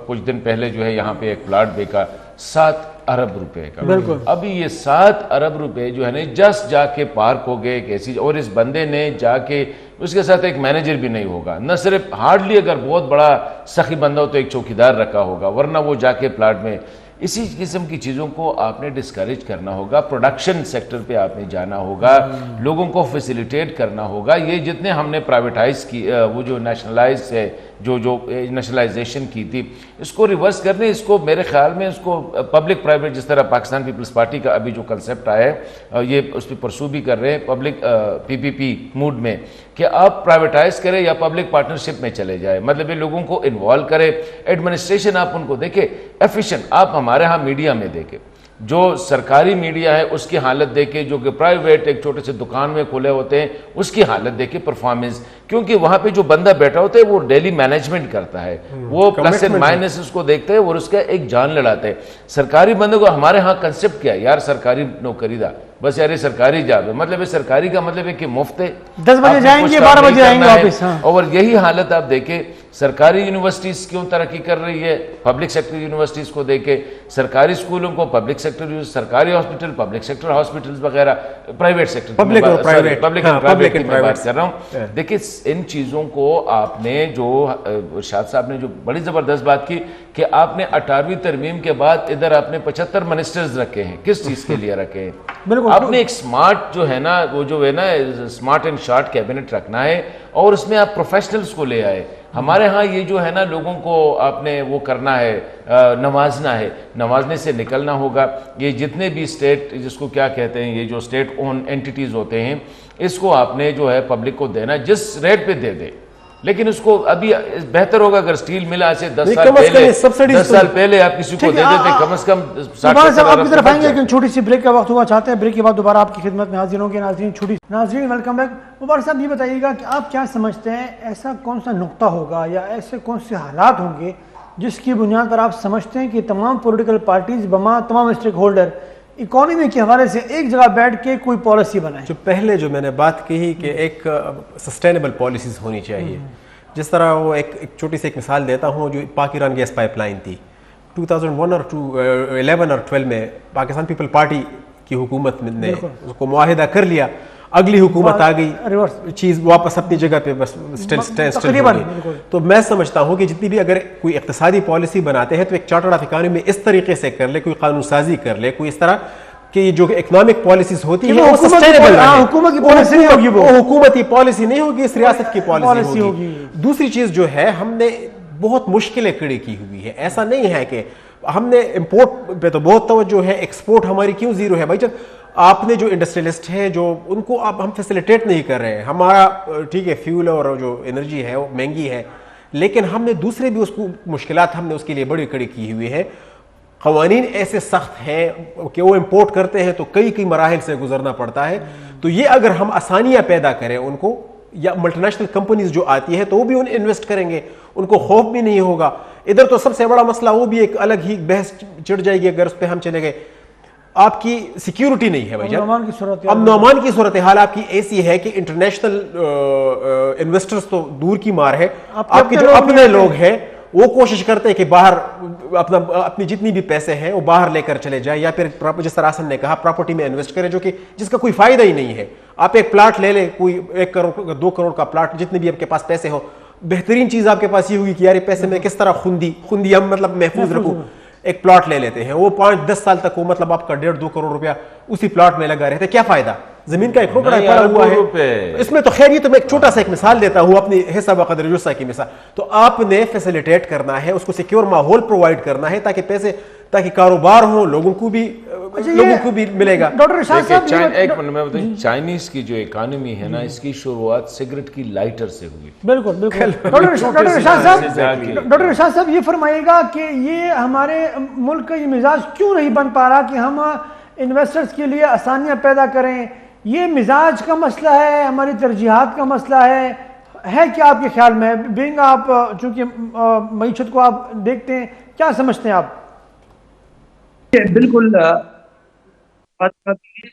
کچھ دن پہلے جو ہے یہاں پہ ایک پلاٹ بیکا 7 ارب روپے کا. ابھی یہ 7 ارب روپے جو ہے نا جسٹ جا کے پارک ہو گئے ایک ایسی، اور اس بندے نے جا کے اس کے ساتھ ایک مینیجر بھی نہیں ہوگا، نہ صرف ہارڈلی اگر بہت بڑا سخی بندہ ہو تو ایک چوکیدار رکھا ہوگا، ورنہ وہ جا کے پلاٹ میں. اسی قسم کی چیزوں کو آپ نے ڈسکریج کرنا ہوگا. پروڈکشن سیکٹر پہ آپ نے جانا ہوگا، لوگوں کو فیسیلیٹیٹ کرنا ہوگا. یہ جتنے ہم نے پرائیویٹائز کی، وہ جو نیشنلائز ہے، جو نیشنلائزیشن کی تھی، اس کو ریورس کرنے، اس کو میرے خیال میں اس کو پبلک پرائیویٹ، جس طرح پاکستان پیپلز پارٹی کا ابھی جو کنسپٹ آیا ہے یہ اس پہ پرسو بھی کر رہے ہیں پبلک پی پی پی موڈ میں، کہ آپ پرائیویٹائز کریں یا پبلک پارٹنرشپ میں چلے جائیں. مطلب یہ لوگوں کو انوالو کرے. ایڈمنسٹریشن آپ ان کو دیکھیں ایفیشینٹ. آپ ہمارے ہاں میڈیا میں دیکھیں، جو سرکاری میڈیا ہے اس کی حالت دیکھیں، جو کہ پرائیویٹ ایک چھوٹے سے دکان میں کھلے ہوتے ہیں اس کی حالت دیکھیں، پرفارمنس. کیونکہ وہاں پہ جو بندہ بیٹھا ہوتا ہے وہ ڈیلی مینجمنٹ کرتا ہے، وہ پلس اینڈ مائنس اس کو دیکھتا ہے اور اس کا ایک جان لڑاتا ہے. سرکاری بندے کو ہمارے ہاں کنسپٹ کیا ہے یار، سرکاری نوکری دا بس یار، یہ سرکاری جاب ہے. مطلب سرکاری کا مطلب ہے کہ مفت ہے، 10 بجے جائیں گے 12 بجے آئیں گے واپس. اور یہی حالت آپ دیکھیں سرکاری یونیورسٹیز کیوں ترقی کر رہی ہے، پبلک سیکٹر یونیورسٹیز کو دیکھیں، سرکاری اسکولوں کو پبلک سیکٹر، سرکاری ہاسپٹل، پبلک سیکٹر ہاسپٹلز وغیرہ، private sector, public and private کی میں بات کر رہا ہوں. دیکھیں ان چیزوں کو آپ نے جو ارشاد صاحب نے جو بڑی زبردست بات کی کہ آپ نے 18ویں ترمیم کے بعد ادھر آپ نے 75 منسٹرز رکھے ہیں. کس چیز کے لیے رکھے ہیں؟ آپ نے ایک سمارٹ جو ہے نا، وہ جو ہے نا سمارٹ اینڈ شارٹ کیبنٹ رکھنا ہے اور اس میں آپ پروفیشنلز کو لے آئے. ہمارے ہاں یہ جو ہے نا لوگوں کو آپ نے وہ کرنا ہے، نوازنا ہے، نوازنے سے نکلنا ہوگا. یہ جتنے بھی اسٹیٹ، جس کو کیا کہتے ہیں، یہ جو اسٹیٹ اون اینٹیٹیز ہوتے ہیں، اس کو آپ نے جو ہے پبلک کو دینا، جس ریٹ پہ دے دے. لیکن اس کو ابھی بہتر ہوگا اگر سٹیل مل آج سے 10 سال پہلے آپ کسی کو دے دیتے، کم از کم 60 آپ کی طرف آئیں گے. لیکن چھوٹی سی بریک کا وقت ہوا چاہتے ہیں، بریک کے بعد دوبارہ آپ کی خدمت میں حاضر ہوں گے. ناظرین ویلکم بیک. مبارک صاحب یہ بتائیے گا کہ آپ کیا سمجھتے ہیں ایسا کون سا نقطہ ہوگا یا ایسے کون سے حالات ہوں گے جس کی بنیاد پر آپ سمجھتے ہیں کہ تمام پولیٹیکل پارٹیز تمام اسٹیک ہولڈر اکانومی کے حوالے سے ایک جگہ بیٹھ کے کوئی پالیسی بنائے؟ جو پہلے جو میں نے بات کہی کہ ایک سسٹینیبل پالیسیز ہونی چاہیے. جس طرح وہ ایک چھوٹی سی ایک مثال دیتا ہوں، جو پاک ایران گیس پائپ لائن تھی 2001 اور 2011 اور 12 میں پاکستان پیپل پارٹی کی حکومت نے اس کو معاہدہ کر لیا. اگلی حکومت آ گئی، چیز واپس اپنی جگہ پہ بس تو میں سمجھتا ہوں کہ جتنی بھی اگر کوئی اقتصادی پالیسی بناتے ہیں تو ایک چارٹرڈ آف اکانومی اس طریقے سے کر لے، کوئی قانون سازی کر لے، کوئی اس طرح کہ یہ جو اکنامک پالیسیز ہوتی ہیں وہ سسٹینیبل رہیں. حکومت کی پالیسی نہیں ہوگی, وہ حکومتی پالیسی نہیں ہوگی, اس ریاست کی پالیسی ہوگی. دوسری چیز جو ہے, ہم نے بہت مشکلیں کھڑی کی ہوئی ہے. ایسا نہیں ہے کہ ہم نے امپورٹ پہ تو بہت توجہ ہے, ایکسپورٹ ہماری کیوں زیرو ہے؟ بھائی جب آپ نے جو انڈسٹریلسٹ ہے جو ان کو اب ہم فیسیلیٹیٹ نہیں کر رہے ہیں. ہمارا ٹھیک ہے فیول اور جو انرجی ہے وہ مہنگی ہے, لیکن ہم نے دوسرے بھی اس کو مشکلات ہم نے اس کے لیے بڑی کڑی کی ہوئی ہے. قوانین ایسے سخت ہیں کہ وہ امپورٹ کرتے ہیں تو کئی مراحل سے گزرنا پڑتا ہے. تو یہ اگر ہم آسانیاں پیدا کریں ان کو, یا ملٹی نیشنل کمپنیز جو آتی ہے تو وہ بھی ان انویسٹ کریں گے, ان کو خوف بھی نہیں ہوگا. ادھر تو سب سے بڑا مسئلہ وہ بھی ایک الگ ہی بحث چڑھ جائے گی اگر اس پہ ہم چلے گئے. آپ کی سیکیورٹی نہیں ہے بھائی جان, امن و امان کی صورتحال آپ کی ایسی ہے کہ انٹرنیشنل انویسٹرز تو دور کی مار ہے, آپ کے جو اپنے لوگ ہیں وہ کوشش کرتے ہیں کہ باہر اپنی جتنی بھی پیسے ہیں وہ باہر لے کر چلے جائیں, یا پھر جس طرح حسن نے کہا پراپرٹی میں انویسٹ کریں جو کہ جس کا کوئی فائدہ ہی نہیں ہے. آپ ایک پلاٹ لے لیں, کوئی 1 کروڑ 2 کروڑ کا پلاٹ, جتنے بھی آپ کے پاس پیسے ہو, بہترین چیز آپ کے پاس یہ ہوگی کہ یار یہ پیسے میں کس طرح خوندی ہم مطلب محفوظ رکھوں. ایک پلاٹ لے لیتے ہیں, وہ 5-10 سال تک وہ مطلب آپ کا 1.5-2 کروڑ روپیہ اسی پلاٹ میں لگا رہتے, کیا فائدہ؟ زمین کا ایک ٹکڑا پڑا ہوا ہے اس میں. تو خیر یہ تو میں ایک چھوٹا سا ایک مثال دیتا ہوں اپنی حصہ بقدر جسہ کی مثال. تو آپ نے فیسیلیٹیٹ کرنا ہے, اس کو سیکیور ماحول پرووائڈ کرنا ہے تاکہ کاروبار ہو, لوگوں کو بھی ملے گا. ڈاکٹر ارشاد صاحب ایک منٹ میں بتائیں, چائنیز کی جو اکانومی ہے نا اس کی شروعات سگریٹ کی لائٹر سے ہوئی. بالکل. ڈاکٹر ارشاد صاحب یہ فرمائیے گا کہ یہ ہمارے ملک کا یہ مزاج کیوں نہیں بن پا رہا کہ ہم انویسٹرز کے لیے آسانیاں پیدا کریں؟ یہ مزاج کا مسئلہ ہے, ہماری ترجیحات کا مسئلہ ہے کیا آپ کے خیال میں؟ بینگ آپ چونکہ معیشت کو آپ دیکھتے ہیں, کیا سمجھتے ہیں آپ؟ بالکل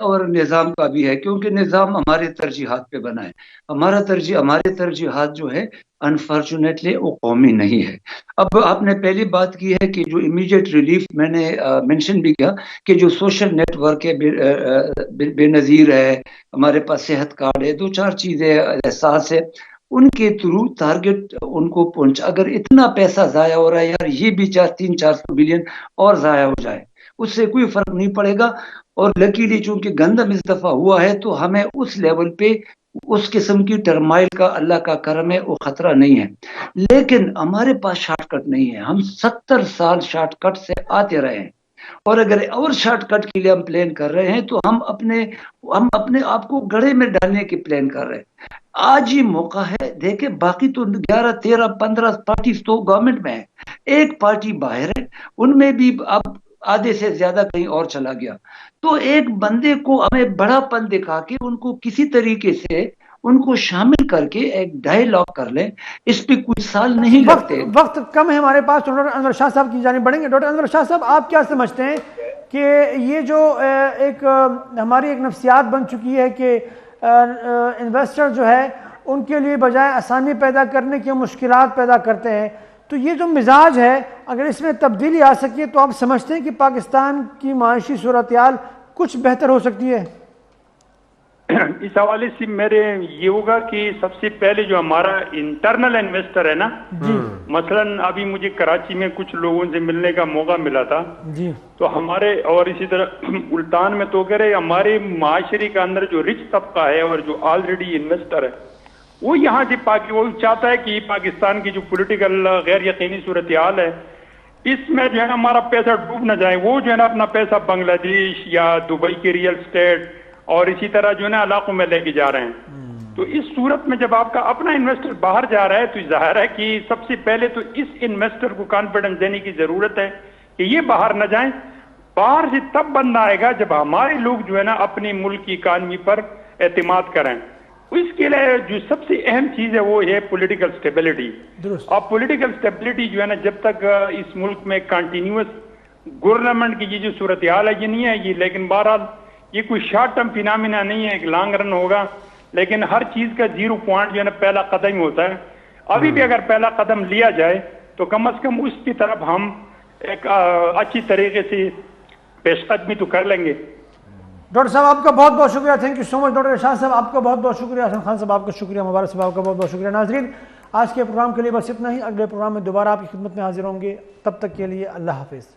اور نظام کا بھی ہے, کیونکہ نظام ہمارے ترجیحات پہ بنا ہے. ہمارے ترجیحات جو ہے انفارچونیٹلی وہ قومی نہیں ہے. اب آپ نے پہلی بات کی ہے کہ جو امیڈیٹ ریلیف, میں نے مینشن بھی کیا کہ جو سوشل نیٹ ورک ہے بے نظیر ہے, ہمارے پاس صحت کارڈ ہے, 2-4 چیزیں احساس ہے, ان کے تھرو ٹارگٹ ان کو پہنچا. اگر اتنا پیسہ ضائع ہو رہا ہے یار, یہ بھی 300-400 بلین اور ضائع ہو جائے, اس سے کوئی فرق نہیں پڑے گا. اور لکیلی چونکہ گندم اس دفعہ ہوا ہے تو ہمیں اس لیول پہ اس قسم کی ٹرمائل کا اللہ کا کرم ہے, وہ خطرہ نہیں ہے. لیکن ہمارے پاس شارٹ کٹ نہیں ہے. ہم 70 سال شارٹ کٹ سے آتے رہے ہیں, اور اگر اور شارٹ کٹ کے لیے ہم پلان کر رہے ہیں تو ہم اپنے آپ کو گڑھے میں ڈالنے کی پلان کر رہے ہیں. آج ہی موقع ہے, دیکھیں باقی تو 11, 13, 15 پارٹیز تو گورنمنٹ میں ہے, ایک پارٹی باہر ہے, ان میں بھی اب آدھے سے زیادہ کہیں اور چلا گیا. تو ایک بندے کو ہمیں بڑا پن دکھا کے ان کو کسی طریقے سے ان کو شامل کر کے ایک ڈائیلاگ کر لیں, اس پہ کچھ سال نہیں لگتے. وقت کم ہے ہمارے پاس, ڈاکٹر انور شاہ صاحب کی جانب بڑھیں گے. ڈاکٹر انور شاہ صاحب, آپ کیا سمجھتے ہیں کہ یہ جو ایک ہماری ایک نفسیات بن چکی ہے کہ انویسٹر جو ہے ان کے لیے بجائے آسانی پیدا کرنے کی مشکلات پیدا کرتے ہیں, تو یہ جو مزاج ہے اگر اس میں تبدیلی آ سکے تو آپ سمجھتے ہیں کہ پاکستان کی معاشی صورتحال کچھ بہتر ہو سکتی ہے؟ اس حوالے سے میرے یہ ہوگا کہ سب سے پہلے جو ہمارا انٹرنل انویسٹر ہے نا, مثلا ابھی مجھے کراچی میں کچھ لوگوں سے ملنے کا موقع ملا تھا, تو ہمارے اور اسی طرح ملتان میں تو کہہ رہے ہمارے معاشرے کے اندر جو رچ طبقہ ہے اور جو آلریڈی انویسٹر ہے وہ یہاں سے وہ چاہتا ہے کہ پاکستان کی جو پولیٹیکل غیر یقینی صورتحال ہے اس میں جو ہے نا ہمارا پیسہ ڈوب نہ جائے. وہ جو ہے نا اپنا پیسہ بنگلہ دیش یا دبئی کے ریئل اسٹیٹ اور اسی طرح جو ہے نا علاقوں میں لے کے جا رہے ہیں. تو اس صورت میں جب آپ کا اپنا انویسٹر باہر جا رہا ہے تو ظاہر ہے کہ سب سے پہلے تو اس انویسٹر کو کانفیڈنس دینے کی ضرورت ہے کہ یہ باہر نہ جائیں. باہر سے تب بندہ آئے گا جب ہمارے لوگ جو ہے نا اپنی ملک کی اکانومی پر اعتماد کریں. اس کے لیے جو سب سے اہم چیز ہے وہ ہے پولیٹیکل سٹیبلٹی. اب پولیٹیکل سٹیبلٹی جو ہے نا جب تک اس ملک میں کنٹینیوس گورنمنٹ کی یہ جو صورتحال ہے یہ نہیں ہے یہ, لیکن بہرحال یہ کوئی شارٹ ٹرم فینامنا نہیں ہے, ایک لانگ رن ہوگا. لیکن ہر چیز کا 0 پوائنٹ جو ہے نا پہلا قدم ہی ہوتا ہے. ابھی بھی اگر پہلا قدم لیا جائے تو کم از کم اس کی طرف ہم ایک اچھی طریقے سے پیش قدمی تو کر لیں گے. ڈاکٹر صاحب آپ کا بہت بہت شکریہ, thank you so much. Doctor Irshad صاحب آپ کا بہت بہت شکریہ, حسن خان صاحب آپ کا شکریہ, مبارک صاحب آپ کا بہت بہت شکریہ. ناظرین آج کے پروگرام کے لیے بس اتنا ہی, اگلے پروگرام میں دوبارہ آپ کی خدمت میں حاضر ہوں گے, تب تک کے لیے اللہ حافظ.